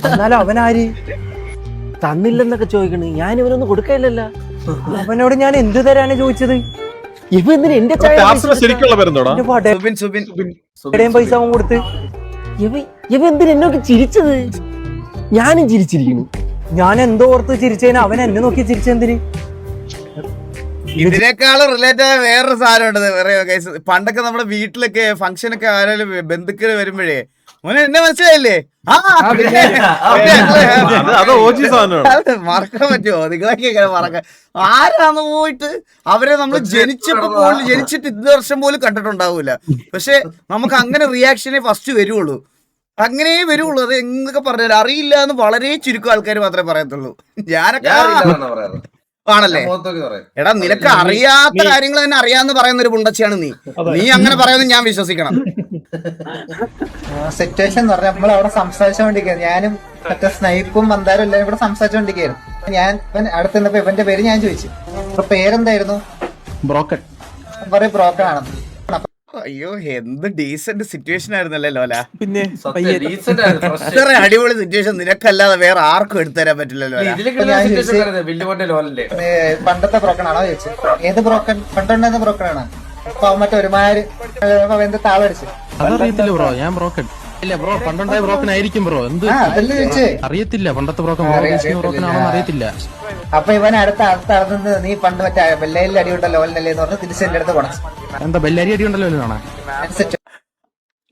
എന്നാലും അവനാര് തന്നില്ലെന്നൊക്കെ ചോദിക്കണേ. ഞാൻ ഇവനൊന്നും കൊടുക്കയില്ലല്ലോ. അവനോട് ഞാൻ എന്തു തരാനാ ചോദിച്ചത്? ഇവ എന്തിനാ എന്റെ പൈസ അവൻ കൊടുത്ത്? ഇവ എന്തിനാ എന്നൊക്കെ ചിരിച്ചത്? ഞാനും ചിരിച്ചിരിക്കുന്നു. ഞാൻ എന്തോ ഓർത്ത് ചിരിച്ചതിന് അവൻ എന്നെ നോക്കി ചിരിച്ചെന്തിന്? ഇതിനേക്കാളും റിലേറ്റ് ആയ വേറൊരു സാധനം ഉണ്ട്. പണ്ടൊക്കെ നമ്മുടെ വീട്ടിലൊക്കെ ഫംഗ്ഷനൊക്കെ ആരെങ്കിലും ബന്ധുക്കൾ വരുമ്പോഴേ മോനെ എന്നെ മനസ്സിലായില്ലേ? മറക്കാൻ പറ്റുമോ? നിങ്ങളൊക്കെ മറക്കാൻ ആരാന്ന് പോയിട്ട് അവരെ നമ്മൾ ജനിച്ചപ്പോ പോലും ജനിച്ചിട്ട് ഇന്ന് വർഷം പോലും കണ്ടിട്ടുണ്ടാവൂല. പക്ഷെ നമുക്ക് അങ്ങനെ റിയാക്ഷനേ ഫസ്റ്റ് വരുള്ളൂ. അങ്ങനെ വരുള്ളൂ. അത് എന്തൊക്കെ പറഞ്ഞാൽ അറിയില്ല എന്ന് വളരെ ചുരുക്കം ആൾക്കാർ മാത്രമേ പറയത്തുള്ളൂ. ഞാനൊക്കെ ആണല്ലേ? എടാ നിനക്ക് അറിയാത്ത കാര്യങ്ങൾ തന്നെ അറിയാന്ന് പറയുന്ന ഒരു പുണ്ടച്ചിയാണ് നീ. നീ അങ്ങനെ പറയുന്നത് ഞാൻ വിശ്വസിക്കണം. സിറ്റുവേഷൻ എന്ന് പറഞ്ഞാൽ നമ്മൾ അവിടെ സംസാരിച്ചോണ്ടിരിക്കുന്നത്. ഞാനും മറ്റേ സ്നൈപ്പും മന്ദാരും എല്ലാവരും ഇവിടെ സംസാരിച്ചോണ്ടിരിക്കുകയായിരുന്നു. ഞാൻ അടുത്ത് നിന്നപ്പോ ഇവന്റെ പേര് ഞാൻ ചോദിച്ചു. അപ്പൊ പേരെന്തായിരുന്നു? ബ്രോക്കൺ. പറയും ബ്രോക്കൺ ആണെന്ന്. അയ്യോ എന്ത് ഡീസന്റ് സിറ്റുവേഷൻ ആയിരുന്നല്ലേ ലോല. പിന്നെ ഇത്ര അടിപൊളി സിറ്റുവേഷൻ നിനക്കല്ലാതെ വേറെ ആർക്കും എടുത്തുതരാൻ പറ്റില്ലല്ലോ. പണ്ടത്തെ ബ്രോക്കൺ ആണോ ചോദിച്ചു. ഏത് ബ്രോക്കൺ? പണ്ടുണ്ടായിരുന്ന ബ്രോക്കൺ ആണ്. അപ്പൊ മറ്റേ ഒരുമാതിരി എന്ത് താളടിച്ചു. അതറിയത്തില്ല ബ്രോ. ഞാൻ ബ്രോക്കൺ ഇല്ല ബ്രോ. പണ്ടുണ്ടായ ബ്രോക്കൺ ആയിരിക്കും ബ്രോ. എന്ത് അറിയത്തില്ല. പണ്ടത്തെ ബ്രോക്കൺ ആണോ അറിയത്തില്ല. അപ്പൊ ഇവൻ അടുത്ത നടന്നത് നീ പണ്ട് മറ്റേ ബെല്ലയിൽ അടിയുണ്ടല്ലോ ലോലിനല്ലേ എന്ന് പറഞ്ഞ് തിരിച്ച് എന്റെ അടുത്ത് പോണം. എന്താ ബെല്ലാരി അടി ഉണ്ടല്ലോ എന്നാണ്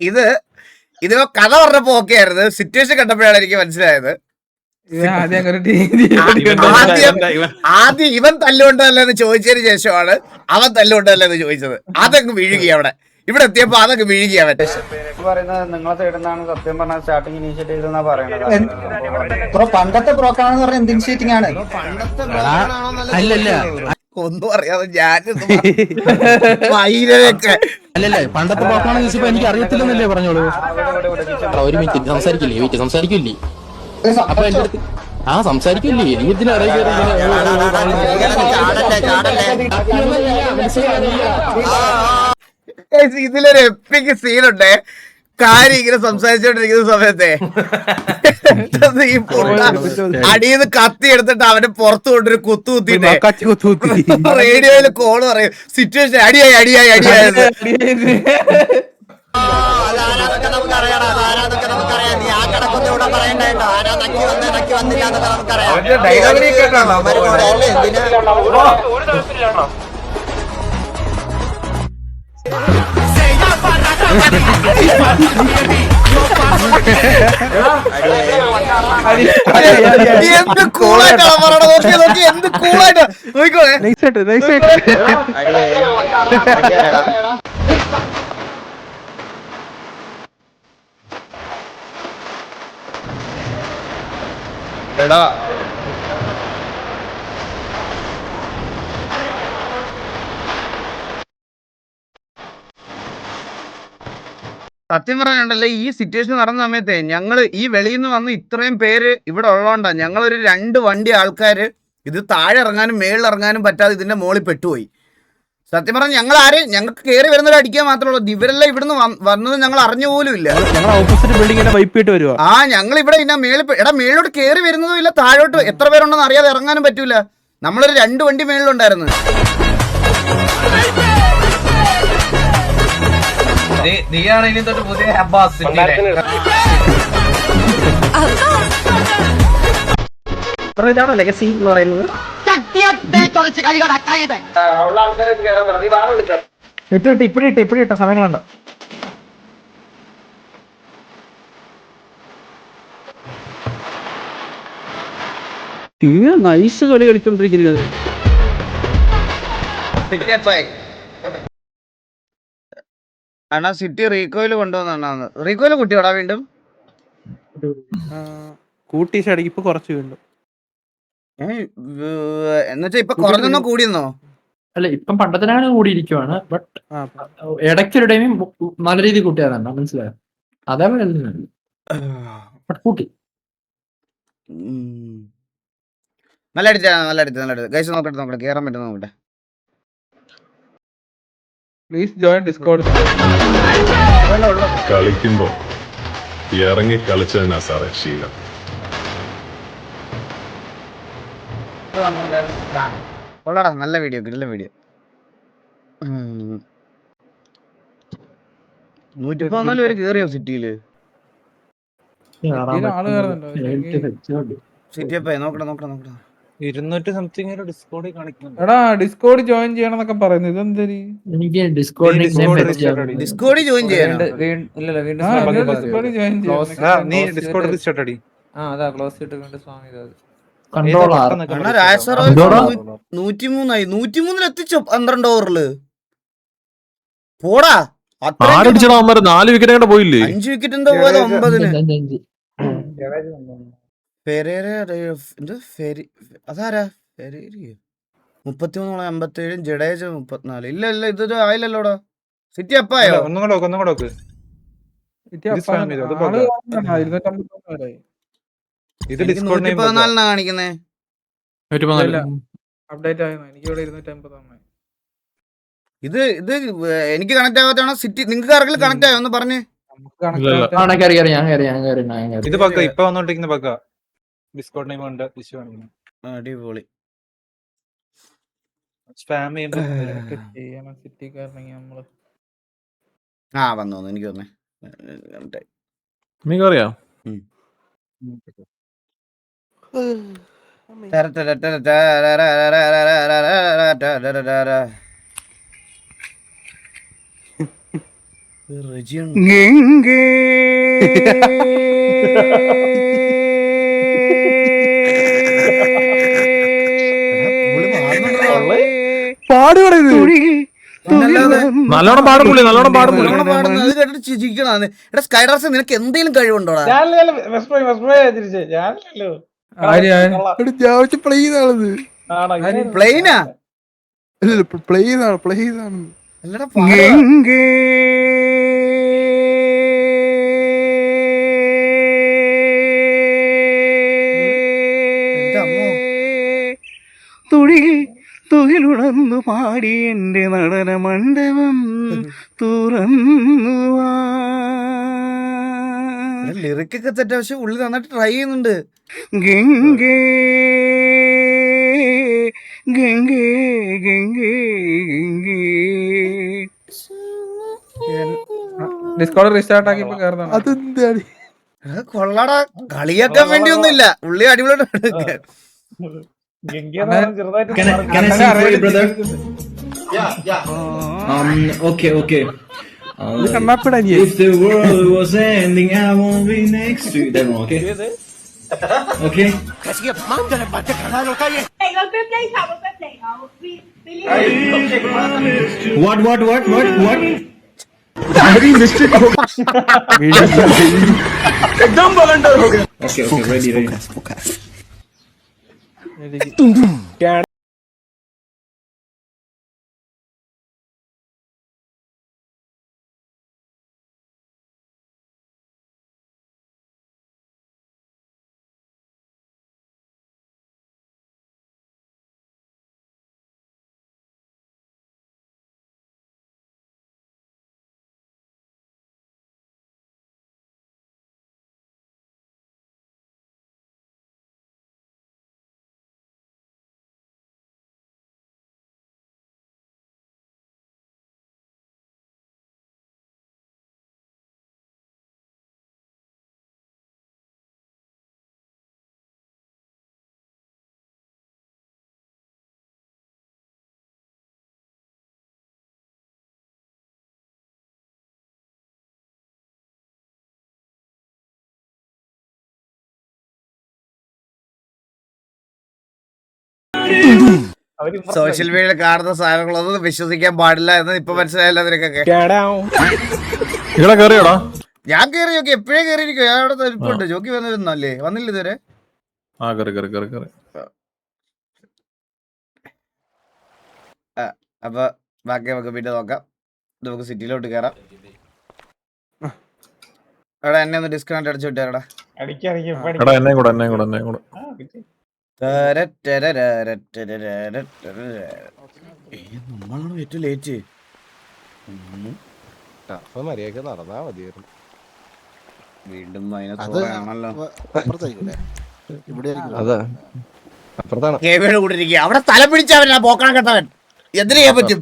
ഇത് കഥ പറഞ്ഞപ്പോ ഓക്കെ ആയിരുന്നു. സിറ്റുവേഷൻ കണ്ടപ്പോഴാണ് എനിക്ക് മനസ്സിലായത്. ആദ്യം ഇവൻ തല്ലുകൊണ്ടല്ലെന്ന് ചോദിച്ചതിന് ശേഷമാണ് അവൻ തല്ലുകൊണ്ടല്ലെന്ന് ചോദിച്ചത്. അതങ്ങ് വീഴുകി അവിടെ. ഇവിടെ എത്തിയപ്പോ അതൊക്കെ വീഴുകി അവൻ പറയുന്നത്. നിങ്ങളെ സൈഡിൽ സത്യം പറഞ്ഞ സ്റ്റാർട്ടിങ് ഇനീഷ്യേറ്റ് ചെയ്തെന്നാ പറയുന്നത്. പണ്ടത്തെ ബ്രോക്കറാണെന്ന് പറഞ്ഞ എന്ത് ഇനിഷ്യേറ്റിംഗ് ആണ്? അല്ലല്ല ഒന്നും അറിയാതെ ഞാനൊക്കെ അല്ലല്ല പണ്ടത്തെ ബ്രോക്കറാണെന്ന് ചോദിച്ചപ്പോ എനിക്ക് അറിയത്തില്ലെന്നല്ലേ പറഞ്ഞോളൂ. ഒരു മിനിറ്റ് സംസാരിക്കില്ലേ? സംസാരിക്കില്ലേ? അപ്പൊ എന്റെ അടുത്ത് സംസാരിക്കില്ലേ? ഇതിന് ഇതിലൊരു എപ്പിക്ക് സീനുണ്ട്. കാര്യം ഇങ്ങനെ സംസാരിച്ചോണ്ടിരിക്കുന്ന സമയത്തെ ഈ അടിയെന്ന് കത്തി എടുത്തിട്ട് അവന് പുറത്തു കൊണ്ടൊരു കുത്തുകുത്തിട്ട് റേഡിയോയില് കോള് പറയും സിറ്റുവേഷൻ അടിയായത്. എന്ത് കൂളായിട്ടാണ് പറയണത്. നോക്കി എന്ത് കൂളായിട്ടാ നോക്കിക്കോളെ. എടാ സത്യം പറയാനുണ്ടല്ലേ ഈ സിറ്റുവേഷൻ നടന്ന സമയത്തെ ഞങ്ങള് ഈ വെളിയിൽ നിന്ന് വന്ന് ഇത്രയും പേര് ഇവിടെ ഉള്ളതുകൊണ്ടാണ് ഞങ്ങളൊരു 2 വണ്ടി ആൾക്കാര് ഇത് താഴെ ഇറങ്ങാനും മേളിൽ ഇറങ്ങാനും പറ്റാതെ ഇതിന്റെ മുകളിൽ പെട്ടുപോയി. സത്യം പറഞ്ഞാൽ ഞങ്ങൾക്ക് കയറി വരുന്നവരെ അടിക്കാൻ മാത്രമേ ഉള്ളൂ. ഇവരെല്ലാം ഇവിടുന്ന് വന്നത് ഞങ്ങൾ അറിഞ്ഞു പോലും ഇല്ല. ഞങ്ങൾ ഇവിടെ മേളിലോട്ട് കയറി വരുന്നതും ഇല്ല, താഴോട്ട് എത്ര പേരുണ്ടെന്ന് അറിയാതെ ഇറങ്ങാനും പറ്റൂല. നമ്മളൊരു 2 വണ്ടി മേളിലുണ്ടായിരുന്നു. നീയാണ് ഇനി തൊട്ട് പുതിയ അബ്ബാസ് ഇതാണോ ലെഗസി എന്ന് പറയുന്നത്? ഇപ്പഴിട്ട സമയങ്ങളുണ്ട്. നൈസ് കളി കളിച്ചോണ്ടിരിക്കുന്നത്. അണ്ണാ സിറ്റി റീകോയിൽ കൊണ്ടുവന്നാണ്. റീകോയിൽ കുട്ടിയോടാ വീണ്ടും കൂട്ടി ഇപ്പൊ കുറച്ച് വീണ്ടും എന്നുവെച്ചാ ഇപ്പൊ കുറഞ്ഞെന്നോ കൂടിയെന്നോ? അല്ല ഇപ്പം പണ്ടത്തിനാണ് കൂടിയിരിക്കുവാണ്. ബട്ട് ഇടയ്ക്കൊരു ടൈമിൽ നല്ല രീതിയിൽ കൂട്ടിയാറാണ്, മനസ്സിലായോ? അതേപോലെ കൂട്ടി. നല്ല അടിച്ച ഗൈസ് നോക്കട്ടെ കേറാൻ പറ്റുന്ന നോക്കട്ടെ. Please join Discord. കളിക്കുമ്പോ ഇറങ്ങി കളിച്ചതിനാ സാറേ ശീലം. കൊള്ളാടാ, നല്ല വീഡിയോ, കിടിലൻ വീഡിയോ. 114 പേര് കേറിയോ സിറ്റിയില്? സിറ്റി അപ്പ നോക്കട്ടെ. 200 സംതിങ് ഡിസ്കോഡിൽ കാണിക്കുന്നുണ്ട്. എടാ ഡിസ്കോഡ് ജോയിൻ ചെയ്യണം എന്നൊക്കെ പറയുന്നു. ഇതെന്തരി? എനിക്ക് ഡിസ്കോഡിൽ ജോയിൻ ചെയ്യാനോ? നീ ഡിസ്കോഡ് റീസ്റ്റാർട്ട് അടി. അതാ ക്ലോസ് ചെയ്തിട്ട് വീണ്ടും സ്വാമി ഇത് 103 എത്തിച്ചോ 12 ഓവറില്. പോടാ, 4 വിക്കറ്റ് പോയില്ലേ? 5 വിക്കറ്റ് എന്തോ പോയത് 9-ന്. അതാരാ 33 57 ജഡേജ 34. ഇല്ല ഇതൊരു ആയില്ലല്ലോടാ. സിറ്റി അപ്പായോ? ഒന്നും കൂടെ ഇത് 114 കാണിക്കുന്നേ. അപ്ഡേറ്റ് ആയിരുന്നു. എനിക്ക് ഇവിടെ 250. ഇത് എനിക്ക് കണക്ട് ആവാത്തതാണോ? സിറ്റി നിങ്ങൾക്ക് ആർക്കെങ്കിലും കണക്ട് ആയോ ഒന്ന് പറഞ്ഞേ. ഇത് ബഗ്ഗാ, ഇപ്പൊ വന്നോണ്ടിരിക്കുന്ന ബഗ്ഗാ. ഡിസ്കോഡ് നെയിം ഉണ്ട്, ഇഷ്യൂ കാണിക്കുന്നു. അടിപൊളി. സ്പാം ചെയ്യുമ്പോൾ വന്നു എനിക്ക് തോന്നേ. അറിയാം നല്ലോണം പാടുന്നു. അത് കേട്ടിട്ട് ചിരിക്കണം. എടാ സ്കൈഡാർസ്, നിനക്ക് എന്തെങ്കിലും കഴിവുണ്ടോടാ? പ്ലെയിനാ? അല്ലടാ തുകിലുണർന്നു പാടി എന്റെ നടന മണ്ഡപം തുറന്നു. ലിറിക്കൊക്കെ തെറ്റാ, പക്ഷെ ഉള്ളി നന്നായിട്ട് ട്രൈ ചെയ്യുന്നുണ്ട്. ഗംഗേ ഗംഗേ ഗംഗേ ഗംഗേ. ഡിസ്കോഡ് റീസ്റ്റാർട്ട് ആക്കിയപ്പോ കേറുന്നതാണ്. അതെന്താണ്? കൊള്ളാടാ, കളിയാക്കാൻ വേണ്ടി ഒന്നുമില്ല. ഉള്ളി അടിപൊളിയായിട്ട്. Okay. If the world was ending, I won't be next to them. Okay. Okay. What? एकदम बलंडर हो गया. Okay, ready. സോഷ്യൽ മീഡിയയിൽ കാണുന്ന സാധനങ്ങളൊന്നും വിശ്വസിക്കാൻ പാടില്ല എന്ന് ഇപ്പൊ മനസ്സിലായല്ലോ നിനക്കൊക്കെ. ഇവിടെ കയറിയോടാ? ഞാൻ കയറി ജോക്കി, എപ്പോഴേ കയറിയിരിക്കും. ഞാൻ അവിടെ ഇരിപ്പുണ്ട്. ജോക്കി വന്നിരുന്നല്ലേ? വന്നില്ല ഇതുവരെ. ആ കയറി. അപ്പൊ ബാക്കി നമുക്ക് പിന്നെ നോക്കാം. നമുക്ക് സിറ്റിയിലോട്ട് കയറാം. എടാ എന്നെ ഒന്ന് ഡിസ്കൗണ്ട് അടിച്ചു വിട്ടാടാ. എടാ എന്നെ കൂടെ. നമ്മളാണ് ഏറ്റവും ലേറ്റ്. നടന്നാ മതിയായിരുന്നു. വീണ്ടും ആണല്ലോ. കേവിയുടെ കൂടെ ഇരിക്കുക. അവിടെ തല പിടിച്ചവനാ പോക്കണം കേട്ടവൻ. എന്തിനു ചെയ്യാൻ പറ്റും?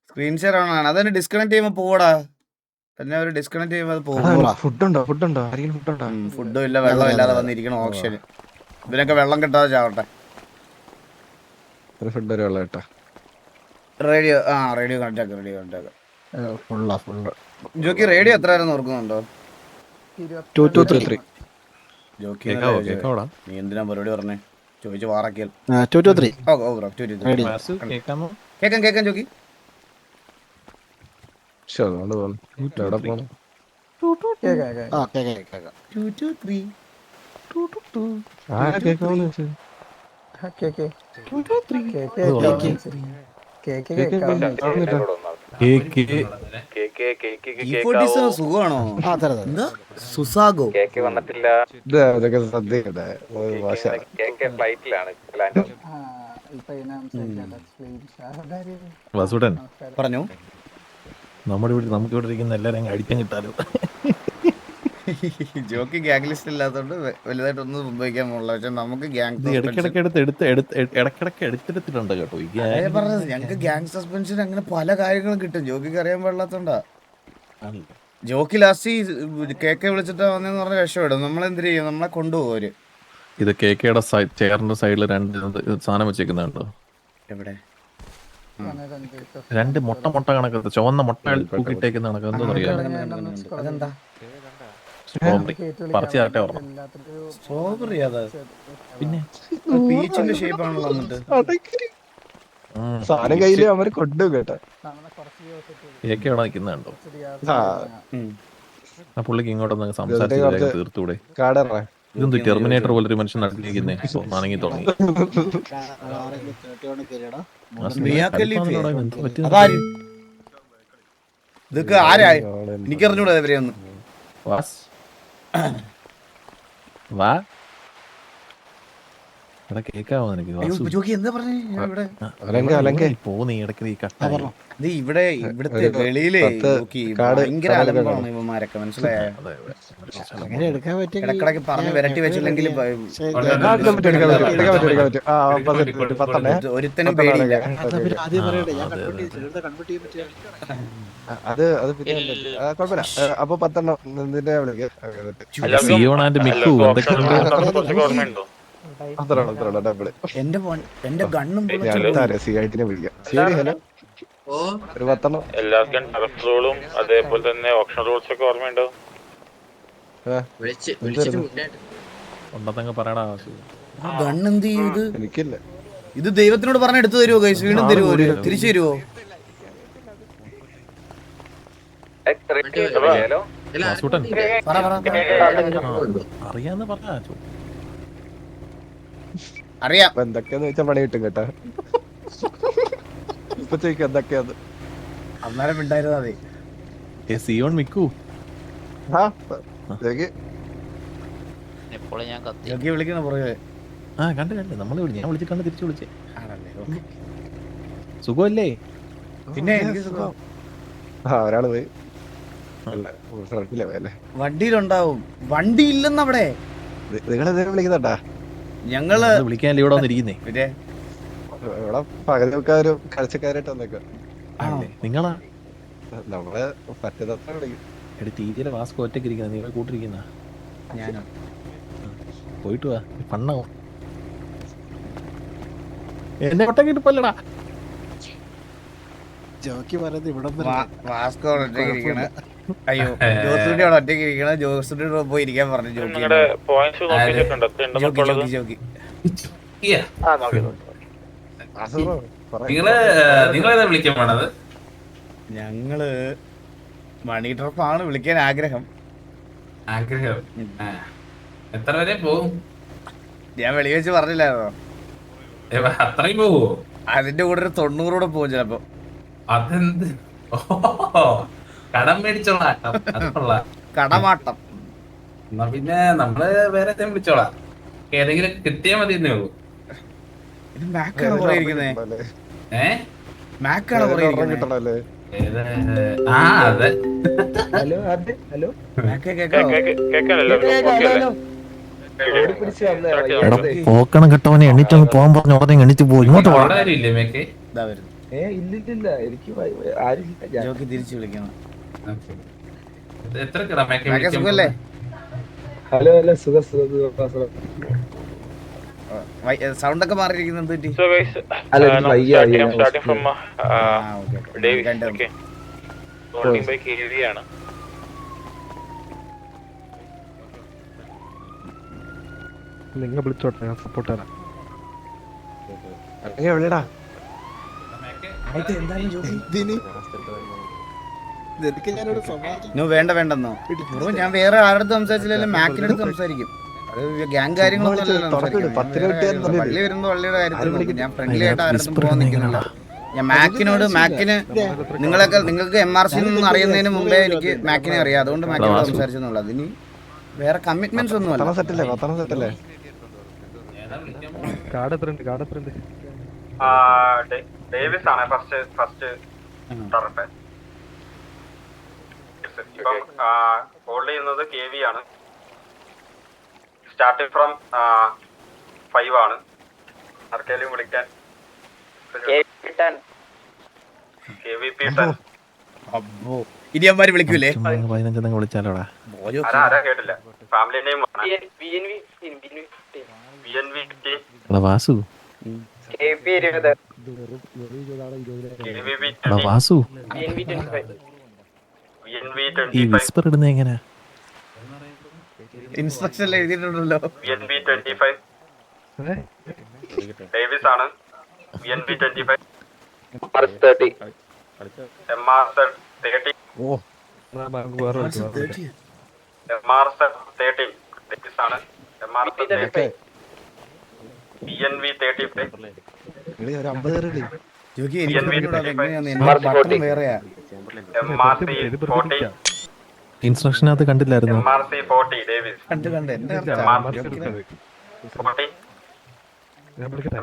സ്ക്രീൻ ഷെയർ ആണ്. അതന്നെ ഡിസ്കണക്ട് ചെയ്യുമ്പോ പോടാ. തന്നെ ഒരു ഡിസ്കണക്ട് ചെയ്യുമ്പോ അത് പോകും. ഫുഡും ഇല്ല വെള്ളം ഇല്ലാതെ വന്നിരിക്കണം ഓപ്ഷന്. ഇതിനൊക്കെ വെള്ളം കിട്ടാതെ ചാവട്ടെ. റേഡിയോ റേഡിയോ കണക്ട് ആക്കാം. ജോക്കി റേഡിയോ എത്രയായിരുന്നു ഓർക്കുന്നുണ്ടോ? ജോക്കി നീ എന്തിനാ മറുപടി പറഞ്ഞേ? ചോദിച്ചു വാറാക്കിയാൽ കേക്കാം ജോക്കി. സുഖമാണോ? സുസാഗോ വാസുടൻ പറഞ്ഞു. നമുക്ക് ഇവിടെ ഇരിക്കുന്ന എല്ലാരും അടിക്കാൻ കിട്ടാലോ. ജോക്കി ഗ്യാങ് ലിസ്റ്റ് ഇല്ലാത്തോണ്ട് വലുതായിട്ടൊന്നും സംഭവിക്കാൻ പോകില്ല. പക്ഷെ നമുക്ക് ഇടക്കിടക്ക് എടുത്തെടുത്തിട്ടുണ്ട് കേട്ടോ. പറഞ്ഞത് ഞങ്ങക്ക് ഗ്യാങ് സസ്പെൻഷൻ അങ്ങനെ പല കാര്യങ്ങളും കിട്ടും. ജോക്കിക്ക് അറിയാൻ പാടില്ലാത്തോണ്ടാ. ജോക്കി ലാസ്റ്റ് കേക്കെ വിളിച്ചിട്ട് വന്നെന്ന് പറഞ്ഞ രക്ഷപ്പെടും. നമ്മളെന്ത് ചെയ്യും? നമ്മളെ കൊണ്ടുപോകും. ഇത് കേക്കയുടെ ചെയറിന്റെ സൈഡിൽ 2 സാധനം വെച്ചേക്കുന്നുണ്ടോ? എവിടെ? 2 മുട്ട കണക്കത്ത് ചുവന്ന മുട്ട കൂക്കിട്ടേക്കുന്ന കണക്ക് എന്തോന്ന് അറിയാം? അതെന്താ? പറിച്ചു തരട്ടെ ഓർമ്മ. സ്ട്രോബെറി അതാ? പിന്നെ പീച്ചിന്റെ ഷേപ്പ് ആണല്ലോ. വന്നിട്ട് സാധനം കയ്യില് അവര് കൊണ്ടു കേട്ടോ. കേക്ക് എവിടെ നിൽക്കുന്നുണ്ടോ? ആ പുള്ളിക്ക് ഇങ്ങോട്ടൊന്ന് സംസാരിച്ച് തീർത്തൂടെ? ഇതെന്ത് ടെർമിനേറ്റർ പോലൊരു മനുഷ്യൻ നടത്തിയിരിക്കുന്നേ? നനങ്ങി തുടങ്ങി. ഇതൊക്കെ ആരാ? എനിക്കറിഞ്ഞൂടാ ഇവരെയൊന്നും. വാ എടാ കേക്കാവോ നിനക്ക്? പോ നീ ഇടയ്ക്ക് നീ കട്ട. ഇവിടെ ഇവിടുത്തെ വെളിയിലേ ഭയങ്കര അലമ്പാണ് ഇവന്മാരൊക്കെ. മനസ്സിലായോ? ഇടക്കിടക്ക് പറഞ്ഞ് വിരട്ടി വെച്ചില്ലെങ്കിൽ ഒരുത്തനും പേടിയില്ല. അപ്പൊ 10 എന്റെ ഗണ്ണും എല്ലാവർക്കും ടർഫ് റൂളും അതേപോലെ തന്നെ ഓപ്ഷൻ റൂൾസ് ഒക്കെ ഓർമ്മയുണ്ടോ? ഗണ്ണെന്ത് ചെയ്യും? എനിക്കില്ല. ഇത് ദൈവത്തിനോട് പറഞ്ഞ എടുത്തു തരുമോ? ഗൈസ് വീണ്ടും തരുമോ? തിരിച്ചു തരുമോ? അറിയാന്ന് പറഞ്ഞ അറിയാം. എന്തൊക്കെയാന്ന് വെച്ചാൽ പണി കിട്ടും കേട്ടാ. ഇപ്പൊ ചോദിക്കാം എന്തൊക്കെയാന്ന്. അന്നേരം ഉണ്ടായിരുന്നാ മതി. മിക്കു വിളിക്കണ പുറകെ. കണ്ട് നമ്മള് ഞാൻ വിളിച്ചിട്ടാണ് തിരിച്ചു വിളിച്ചേ. സുഖമല്ലേ? പിന്നെ എനിക്ക് സുഖം. ഒരാള് പോയി. വണ്ടിയിലുണ്ടാവും. വണ്ടി ഇല്ലെന്ന് അവിടെ. നിങ്ങളെന്തെങ്കിലും വിളിക്കുന്നുണ്ടാ? ഞങ്ങള് വിളിക്കാൻ ഇവിടെ വന്നിരിക്കുന്നേ. പിന്നെ ഇവിടെ പകലക്കാരും കാഴ്ചക്കാരായിട്ട് വന്നേക്കാം. നിങ്ങളാ? നമ്മളെ പറ്റത്തത്ര വിളിക്കും. തീരെ വാസ്കോ ഒറ്റയ്ക്ക് ഇരിക്കുന്ന നിങ്ങൾ കൂട്ടിരിക്കുന്ന ഞാനോ? പോയിട്ട് വാ പണ്ണാവും. എന്നെ ഒറ്റയ്ക്ക് പോലടാ. വാസ്കോ ഒറ്റയ്ക്ക് ഇരിക്കണ. അയ്യോ ജോസുന്റെ അവിടെ ഒറ്റയ്ക്ക് ഇരിക്കണ. ജോസുന്റെ പോയി ഇരിക്കാൻ പറഞ്ഞു. ജോക്കി നിങ്ങളേതാ വിളിക്കാൻ പോണത്? ഞങ്ങള് മണി ഡ്രോപ്പാണ് വിളിക്കാൻ ആഗ്രഹം. എത്ര വരെ പോവും? ഞാൻ വെളി വെച്ച് പറഞ്ഞില്ലായിരുന്നോ? അത്രയും പോവോ? അതിന്റെ കൂടെ ഒരു 90 കൂടെ പോകും ചിലപ്പോ. അതെന്ത് കടം മേടിച്ചോളാം. കടമാട്ടം. എന്നാ പിന്നെ നമ്മള് വേറെ വിളിച്ചോളാം. ഏതെങ്കിലും കിട്ടിയാ മതി എന്നേ ഉള്ളൂ. ഇത് മാക്കാണ് കുറെ ഇരിക്കുന്നേ. മാക്കാണ് കുറെ ഇരിക്കുന്നേ. അതെ. ഹലോ ഹലോ പോക്കണം കെട്ടവനെ എണീറ്റങ്ങ് പോകാൻ പറഞ്ഞു ഉടനെ എണീറ്റ് പോയി. ഇങ്ങോട്ട് പോകാം. ഇല്ലില്ല എനിക്ക് ആരും തിരിച്ചു വിളിക്കണം. സുഖല്ലേ? ഹലോ ഹലോ സുഖം. സൗണ്ട് ഒക്കെ മാറിയിരിക്കുന്നത്. നിങ്ങൾ വിളിച്ചോട്ടെ, ഞാൻ സപ്പോർട്ട് തരാം. എവിടെടാ വേണ്ടെന്നോ ഞാൻ വേറെ ആരുടെ സംസാരിച്ചില്ലല്ലോ. മാക്കിനടുത്ത് സംസാരിക്കും. അത് ഗ്യാങ് കാര്യങ്ങളൊന്നും പള്ളി വരുമ്പോ പള്ളിയുടെ കാര്യത്തിൽ ഞാൻ ഫ്രണ്ട്ലി ആയിട്ട് ആരുടെ പോകാൻ നിൽക്കുന്നില്ല. ഞാൻ മാക്കിന് നിങ്ങൾക്ക് MRC ഒന്നും അറിയുന്നതിന് മുമ്പേ എനിക്ക് മാക്കിനെ അറിയാം. അതുകൊണ്ട് മാക്കിനോട് സംസാരിച്ചെന്നുള്ളൂ. അതിന് വേറെ കമ്മിറ്റ്മെന്റ്സ് ഒന്നും അല്ല. ഡേവിസ് ആണ് ഫസ്റ്റ് ഇപ്പം ഹോൾഡ് ചെയ്യുന്നത് KV ആണ്. സ്റ്റാർട്ടിംഗ് ഫ്രം 5 ആണ്. ആർക്കെങ്കിലും വിളിക്കാൻ KVP 10. ഇനി അമ്മമാര് വിളിക്കൂലേ? 15 വിളിച്ചാലോടാ. ആരാ കേട്ടില്ല. ഫാമിലി നെയിം വാസു വാസു ഈ വിസ്പർ ഇടുന്ന എങ്ങനെയാ? ഇൻസ്ട്രക്ഷൻ എഴുതിയിട്ടുണ്ടല്ലോ. VNV25 ഡേവിസ് ആണ്. VNV25 MRZ30 MRZ30 ഡേവിസ് ആണ്. MRZ35 VNV35 MRC40 ഇൻസ്ട്രക്ഷനകത്ത് കണ്ടില്ലായിരുന്നു. MRC40 Davis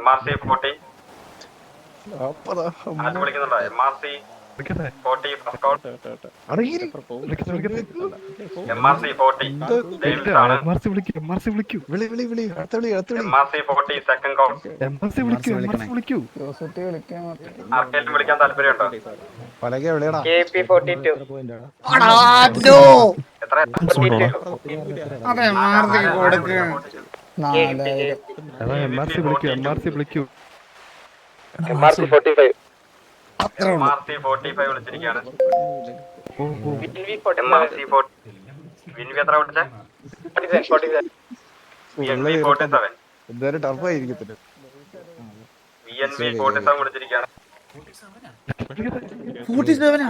MRC40 ആദ്യം വിളിക്കുന്നുണ്ടോ? MRC40 MRC40 ഡേവിസ് ആണ്. MRC40 second call. ആർക്കെങ്കിലും വിളിക്കാൻ താല്പര്യമുണ്ടോ? KP42 എത്ര? MRC45 വിളിച്ചിരിക്കുകയാണ്. MRC40 വിൻവി എത്ര വിളിച്ചേ? 47 VNV47 വിളിച്ചിരിക്കുകയാണ്. 47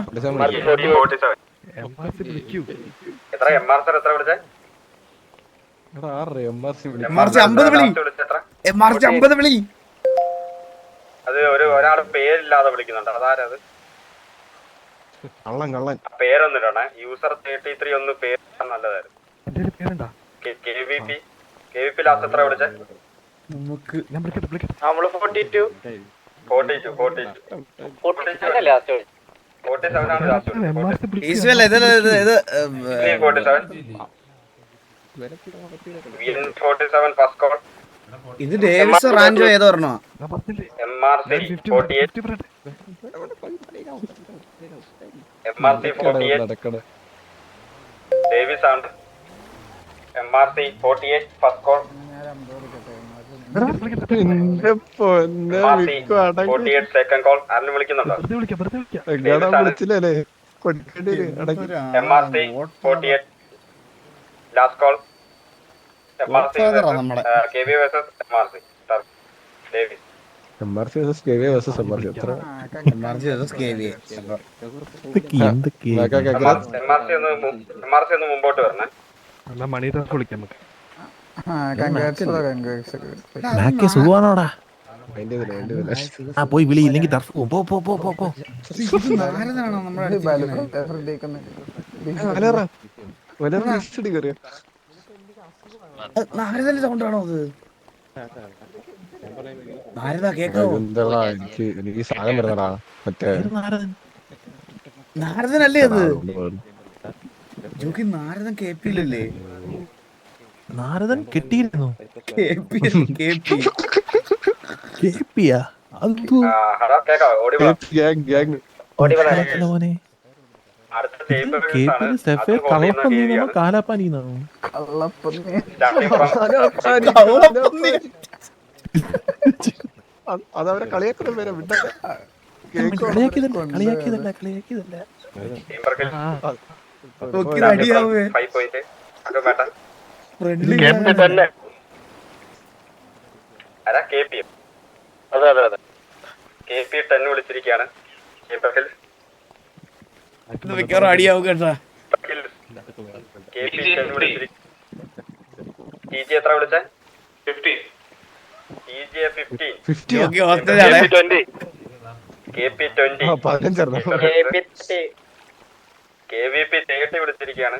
എത്ര? MRC എത്ര വിളിച്ചേ? MRC 50 വിളി. അത് ഒരാൾ പേരില്ലാതെ വിളിക്കുന്നുണ്ട്. അതാരത്? പേരൊന്നിടണേ. യൂസർ 33 ഒന്ന് പേര് നല്ലതായിരുന്നു. KVP ലാസ്റ്റ് എത്ര വിളിച്ചേ? 42 47 ആണ് ലാസ്റ്റ്. VN47 first call. ഇത് ഡേവിസ് റാഞ്ചോ ഏതോ പറഞ്ഞോ? MRC48 ഡേവിസ് ആണ്. MRC48 first call. MRC48 second call. ആരെങ്കിലും വിളിക്കുന്നുണ്ടോ? MRC48 last call. MRC KV versus MRC MRC versus KVA versus MRC. എത്ര MRC versus KVA. MRC ഒന്ന് മുമ്പോട്ട് വരണേ. എന്നാ മണിയുടെ വിളിക്കാം നമുക്ക്. സുഖമാണോടാ? അതിന്റെ ഇതില്ല, അതിന്റെ ഇതില്ല. ആ പോയി വിളി, ഇല്ലെങ്കിൽ ടർഫ് പോ പോ പോ പോ പോ. നാരദാണോ നമ്മുടെ നാരദന്റെ സൗണ്ട് ആണോ അത്? നാരദ കേക്കാവോ? എന്താടാ എനിക്ക് സാധനം വരുന്നടാ മറ്റേ നാരദനല്ലേ അത്? ജോക്കി നാരദൻ കേപ്പിയില്ലല്ലേ? നാരദൻ കിട്ടിയിരുന്നു. കേപ്പിയാ മോനെ കാലാപ്പാനിന്നാണോ? അതവരെ കളിയാക്കുന്ന പേരെ വിട്ട കളിയാക്കിയതല്ല. വിളിച്ചിരിക്കുകയാണ്. അടിയാവും കേട്ടാ. എത്ര വിളിച്ചേ? 15. KVP 30 വിളിച്ചിരിക്കുകയാണ്.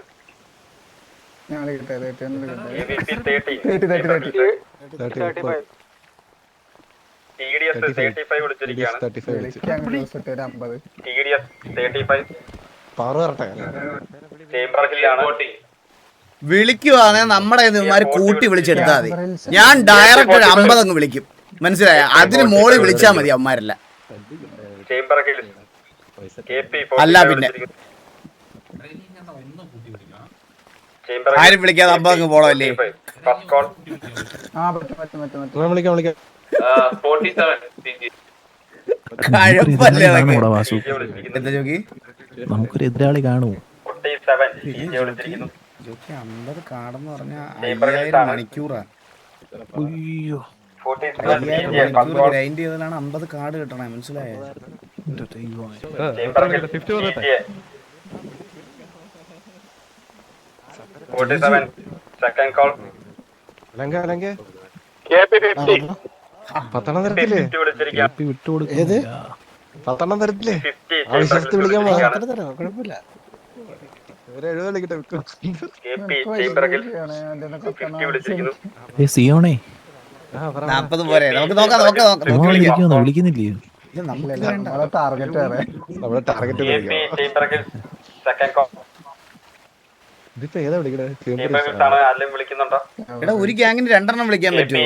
TDS 35 വിളിച്ചിരിക്കുകയാണ്. TDS 35 ചേംബർ ഹില്ലാണ്. വിളിക്കുവാണെ നമ്മുടെ ഇവന്മാര് കൂട്ടി വിളിച്ചെടുത്താ മതി. ഞാൻ ഡയറക്റ്റ് ഒരു 50 അങ്ങ് വിളിക്കും, മനസ്സിലായ? അതിന് മോളിൽ വിളിച്ചാ മതി അവന്മാരല്ല. ചേംബർ ഹിൽ അല്ല പിന്നെ ആരും വിളിക്കാതെ 50 അങ്ങ് പോണല്ലേ? നമുക്കൊരു എതിരാളി കാണൂ. 50 കാടെന്ന് പറഞ്ഞാ 5000 മണിക്കൂറാ. അയ്യോ, 50 ഗ്രൈൻഡ് ചെയ്തതാണ് 50 കാർഡ് കിട്ടണേ, മനസ്സിലായോ? പത്തനംതിരത്തില്ലേ പത്തനംതിരത്തില്ലേ ആവശ്യത്ത് വിളിക്കാൻ കുഴപ്പമില്ല. സിയോണേ 40 പോരെ? നമുക്ക് നോക്കാം. വിളിക്കുന്നില്ലേ? നമ്മുടെ ടാർഗറ്റ് ഇതിപ്പോ ഏതാ വിളിക്കണേ? എടാ ഒരു ഗ്യാങ്ങിന് 2 എണ്ണം വിളിക്കാൻ പറ്റുമോ?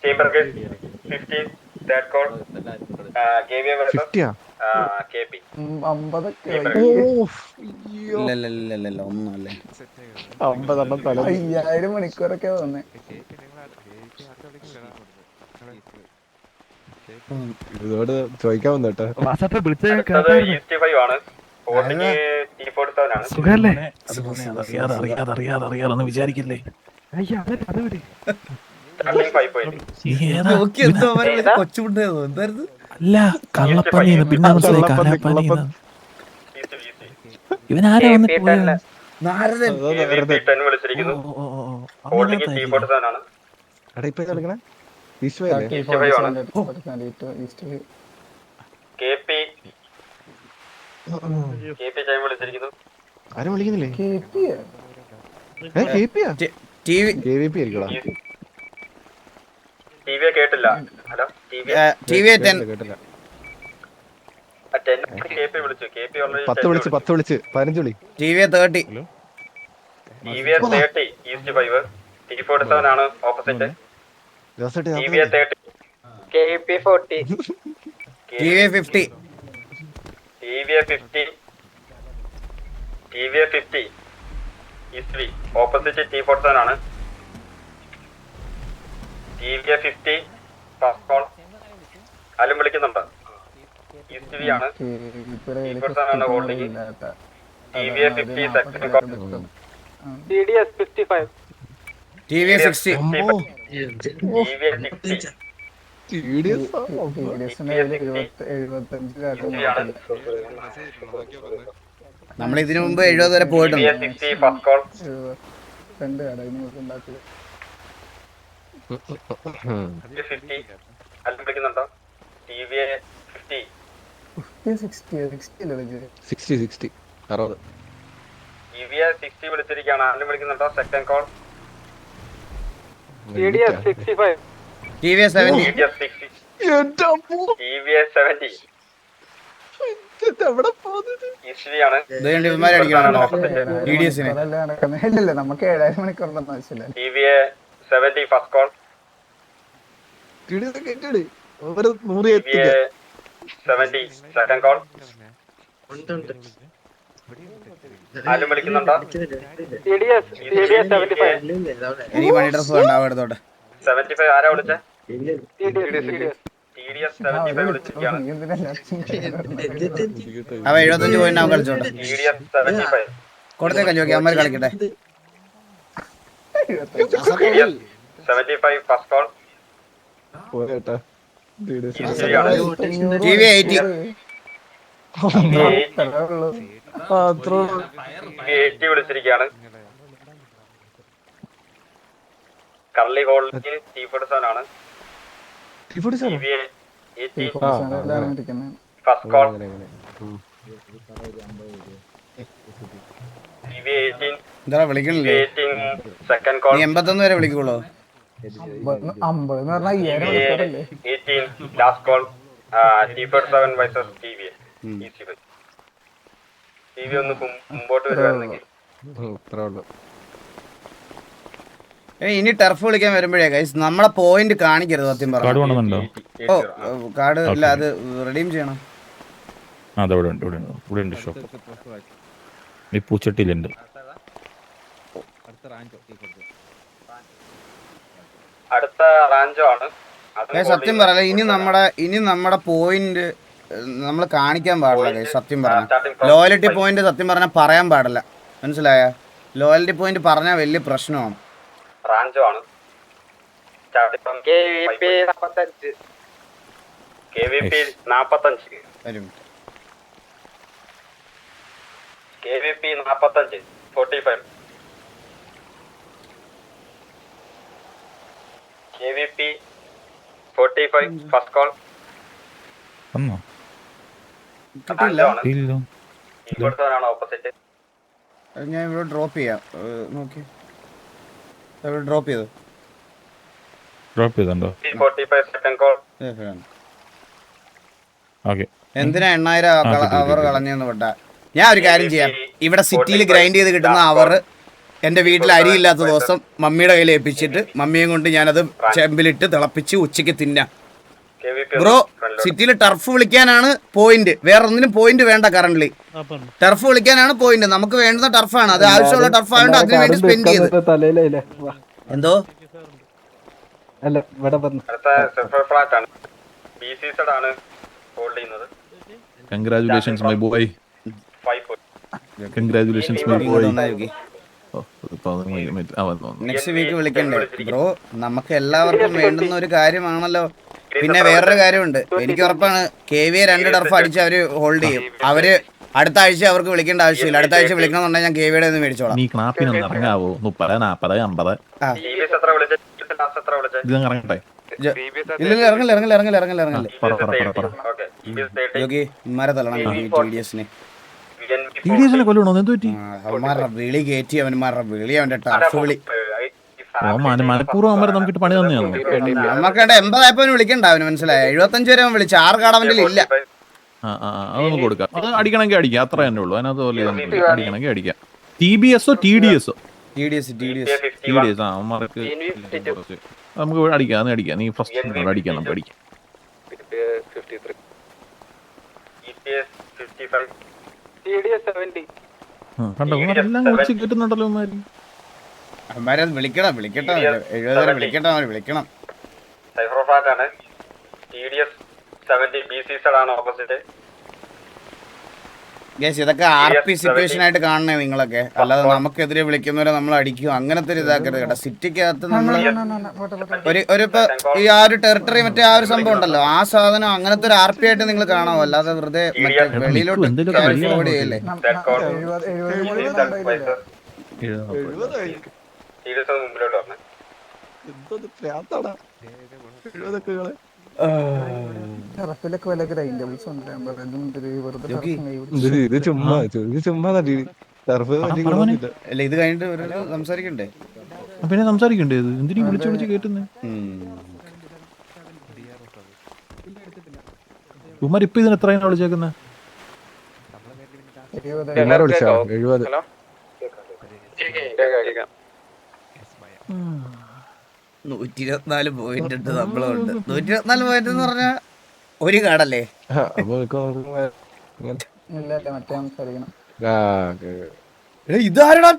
50 ഒന്നുമല്ലേ. 5000 മണിക്കൂറൊക്കെ വന്നേ. ഇതോട് ചോദിക്കാൻ വന്നോട്ടെ. സുഖല്ലേ? അറിയാതൊന്നും വിചാരിക്കില്ലേ? അല്ല, കള്ളപ്പന്നിന്ന് പിന്നെ മനസ്സിലായി. കാലാപ്പന്നിന്ന് ഇവനാരാ വന്നിട്ട് പോയത്? നാരദൻ. ആരും വിളിക്കുന്നില്ലേ? കേട്ടില്ല. ഹലോ TV 10 വിളിച്ചു. 10 വിളിച്ച് 15 വിളി. TV 30 ഈസ്റ്റ് 5 T47 ആണ് opposite. TV 30 KP 40 TV 50 east opposite T47 ആണ്. TV 50 ഫസ്റ്റ് കോൾ ആലും വിളിക്കുന്നുണ്ട്. ഈസ്റ്റ് വി ആണ്. T47 ആണ് holding. TV 50 second call. TDS 55 TV 60 TV 60 നമ്മൾ ഇതിനു മുമ്പ് 70 വരെ പോയിട്ടുണ്ട്. വിളിച്ചിരിക്കുകയാണ്. ആരും വിളിക്കുന്നുണ്ടോ? Second call TVS 70. TVS 70 ഈശ്വരിയാണ്. ഇവന്മാരെ അടിക്കണോ TDSനെ? ഇല്ലല്ല, നമുക്ക് 7000 മണിക്കൂറിലൊന്നും ആവശ്യമില്ല. TVS 70 first call. TVS 70 second call. ആരും വിളിക്കുന്നുണ്ടോ? എനിക്ക് മണി ഡ്രസ് വേണ്ട, എടുത്തോട്ടെ. 75 ആരാ വിളിച്ചേ? TDS 75 വിളിച്ചിരിക്കുകയാണ്. അവ 75 പോയിന്റ് അവൻ കളിച്ചോട്ടെ. TDS 75 കൊടുത്തേക്കാൻ ചോദിക്കാം, അമ്മ കളിക്കട്ടെ. TDS 75 first call. TV 80. 80 വിളിച്ചിരിക്കുകയാണ്. കർലി ഹോളിൽ T47 ആണ്. First call. എന്താ വിളിക്കണില്ലേ? Second call. നീ 81 വരെ വിളിക്കുള്ളൂ. 50 എന്ന് പറഞ്ഞാൽ 5000 last call. T47 vs TV. TV ഒന്ന് മുമ്പോട്ട് വരുവായിരുന്നെങ്കിൽ. ഇനി ടർഫ് വിളിക്കാൻ വരുമ്പോഴേ ഗൈസ് നമ്മളെ പോയിന്റ് കാണിക്കരുത്. സത്യം പറഞ്ഞു. ഓ കാർഡ് ഇല്ല, അത് റെഡീം ചെയ്യണം. ഷോപ്പ് ഈ പൂച്ചട്ടിയിലുണ്ട്. അടുത്ത റാഞ്ചോ ആണ്. സത്യം പറയല, ഇനി നമ്മുടെ പോയിന്റ് നമ്മൾ കാണിക്കാൻ പാടില്ല ഗൈസ്. സത്യം പറഞ്ഞ ലോയലിറ്റി പോയിന്റ് സത്യം പറഞ്ഞാൽ പറയാൻ പാടില്ല, മനസ്സിലായ? ലോയലിറ്റി പോയിന്റ് പറഞ്ഞാൽ വലിയ പ്രശ്നമാണ്. റാഞ്ചോ ആണ്. KVP 45 KVP 45 45 KVP 45 first call. ഇവിടുത്തെ ഓപ്പോസിറ്റ്. ഞാൻ ഇവിടെ ഡ്രോപ്പ് ചെയ്യാം. നോക്കി ഡ്രോപ്പ് ചെയ്തോ? 45 സെക്കൻഡ് കോൾ. എന്തിനാ 8000 അവർ കളഞ്ഞെന്ന് പെട്ട? ഞാൻ ഒരു കാര്യം ചെയ്യാം. ഇവിടെ സിറ്റിയിൽ ഗ്രൈൻഡ് ചെയ്ത് കിട്ടുന്ന അവർ എന്റെ വീട്ടിൽ അരിയില്ലാത്ത ദിവസം മമ്മിയുടെ കയ്യിൽ ഏൽപ്പിച്ചിട്ട് മമ്മിയെ കൊണ്ട് ഞാനത് ചെമ്പിലിട്ട് തിളപ്പിച്ച് ഉച്ചയ്ക്ക് തിന്നാം. ബ്രോ, സിറ്റിയിൽ ടർഫ് വിളിക്കാനാണ് പോയിന്റ്, വേറെ ഒന്നിനും പോയിന്റ് വേണ്ട. കറന്റ് ടർഫ് വിളിക്കാനാണ് പോയിന്റ്. നമുക്ക് വേണ്ടുന്ന ടർഫാണ്, അത് ആവശ്യമുള്ള ടർഫ് ആയതുകൊണ്ട് അതിന് വേണ്ടി സ്പെൻഡ് ചെയ്ത്. എന്തോ congratulations my boy. Congratulations my boy. Next week വിളിക്കണ്ടേ ബ്രോ? നമുക്ക് എല്ലാവർക്കും വേണ്ടുന്ന ഒരു കാര്യമാണല്ലോ. പിന്നെ വേറൊരു കാര്യമുണ്ട്, എനിക്ക് ഉറപ്പാണ് KV 2 ടർഫ് അടിച്ച് അവര് ഹോൾഡ് ചെയ്യും. അവര് അടുത്ത ആഴ്ച അവർക്ക് വിളിക്കേണ്ട ആവശ്യമില്ല. അടുത്ത ആഴ്ച വിളിക്കണമെന്നുണ്ടെങ്കിൽ ഞാൻ KVയുടെ ഒന്ന് മേടിച്ചോളാം. നീ ക്ലാപ്പിനൊന്ന് ഇറങ്ങാവോ? 30 40 50 ഇറങ്ങട്ടെ. ഇല്ല ഇറങ്ങില്ല. യോഗി ഇമാരെ തള്ളണം TDSനെ. കൊല്ലണോ? എന്ത് പറ്റി? അവന്മാരുടെ വിളി കയറ്റി, അവന്മാരുടെ വിളി, അവന്റെ ടർഫ് വിളി. മനഃപൂർവ്വം അവന്മാരെ നമുക്കിട്ട് പണി തന്നെയാണ്. നമുക്കണ്ട 80 ആയപ്പോ വിളിക്കണ്ട അവന്, മനസ്സിലായ? 75 വരെ അവൻ വിളിച്ചു. 6 കാർഡ് അവന്റെ ഇല്ല. അതൊന്നും കൊടുക്കാം. അത് അടിക്കണമെങ്കിൽ അടിക്കാം, അത്ര തന്നെ ഉള്ളൂ. അതിനകത്ത് പോലെ അടിക്കണമെങ്കിൽ അടിക്കാം. TBS TDS അവന്മാർക്ക് നമുക്ക് അടിക്കാം. അത് അടിക്കാം. നീ ഫസ്റ്റ് അടിക്കാം, നമുക്ക് അടിക്കാം. കണ്ടോ എല്ലാം വിളിച്ച് കിട്ടുന്നുണ്ടല്ലോ അവന്മാര്. അവന്മാരെ വിളിക്കണം, വിളിക്കട്ടെ. 70 വരെ വിളിക്കണം. സൈഫ്രോഫാറ്റ് TDS 70 BCZ ആണ് ഓപ്പോസിറ്റ്. ഇതൊക്കെ RP സിറ്റുവേഷൻ ആയിട്ട് കാണണേ നിങ്ങളൊക്കെ, അല്ലാതെ നമുക്കെതിരെ വിളിക്കുന്നവരെ നമ്മൾ അടിക്കും അങ്ങനത്തെ ഒരു ഇതാക്കരുത് കേട്ടോ. സിറ്റിക്കകത്ത് നമ്മൾ ഒരു ഇപ്പൊ ഈ ആ ഒരു ടെറിട്ടറി മറ്റേ ആ ഒരു സംഭവം ഉണ്ടല്ലോ, ആ സാധനം അങ്ങനത്തെ ഒരു RP ആയിട്ട് നിങ്ങൾ കാണാമോ, അല്ലാതെ വെറുതെ മറ്റേ വെളിയിലോട്ട് ഫോർവേഡ് ചെയ്യല്ലേ. ഇത് ചുമ്മാ അല്ല ഇത് കഴിഞ്ഞിട്ട് സംസാരിക്കണ്ടേ? പിന്നെ സംസാരിക്കണ്ടേ? ഇത് എന്തിനീ വിളിച്ചു വിളിച്ച് കേട്ടുന്നേ? ഉമാർ ഇപ്പൊ ഇതിന് എത്രയാണ് വിളിച്ചേക്കുന്നത്? 124 പോയിന്റ് ഉണ്ട് നമ്മളുണ്ട്. 124 പോയിന്റ് എന്ന് പറഞ്ഞ ഒരു കാർഡല്ലേ? ഇതാരടാ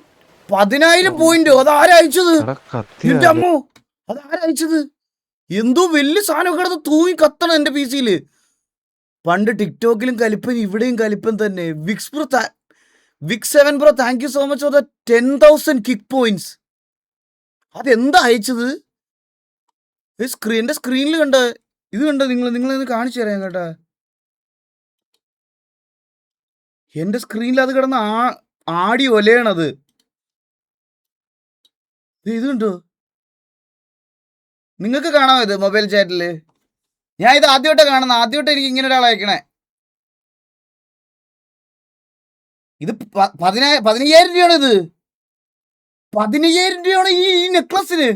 10,000 പോയിന്റോ? അതാരാ അയച്ചത്? എന്റെ അമ്മോ, അതാരാ അയച്ചത്? എന്തോ വലിയ സാധനം കിടന്ന് തൂങ്ങി കത്തണം എന്റെ PC-യില്. പണ്ട് ടിക്ടോക്കിലും കലിപ്പൻ, ഇവിടെയും കലിപ്പൻ തന്നെ. Vicks 7 bro, thank you so much for the 10,000 kick points. അതെന്താ അയച്ചത്? എന്റെ സ്ക്രീനിൽ കണ്ട ഇത് കണ്ടോ നിങ്ങൾ കാണിച്ചു തരാം കേട്ടാ. എന്റെ സ്ക്രീനിൽ അത് കിടന്ന് ആടി ഒലയണത്. ഇത് കണ്ടോ? നിങ്ങൾക്ക് കാണാമോ ഇത് മൊബൈൽ ചാറ്റില്? ഞാൻ ഇത് ആദ്യമായിട്ട് കാണുന്ന, ആദ്യമായിട്ട് എനിക്ക് ഇങ്ങനെ ഒരാൾ അയക്കണേ. ഇത് 15,000 രൂപയാണ്. ഇത് 15,000 രൂപയാണ് ഈ നെക്ലസിന്.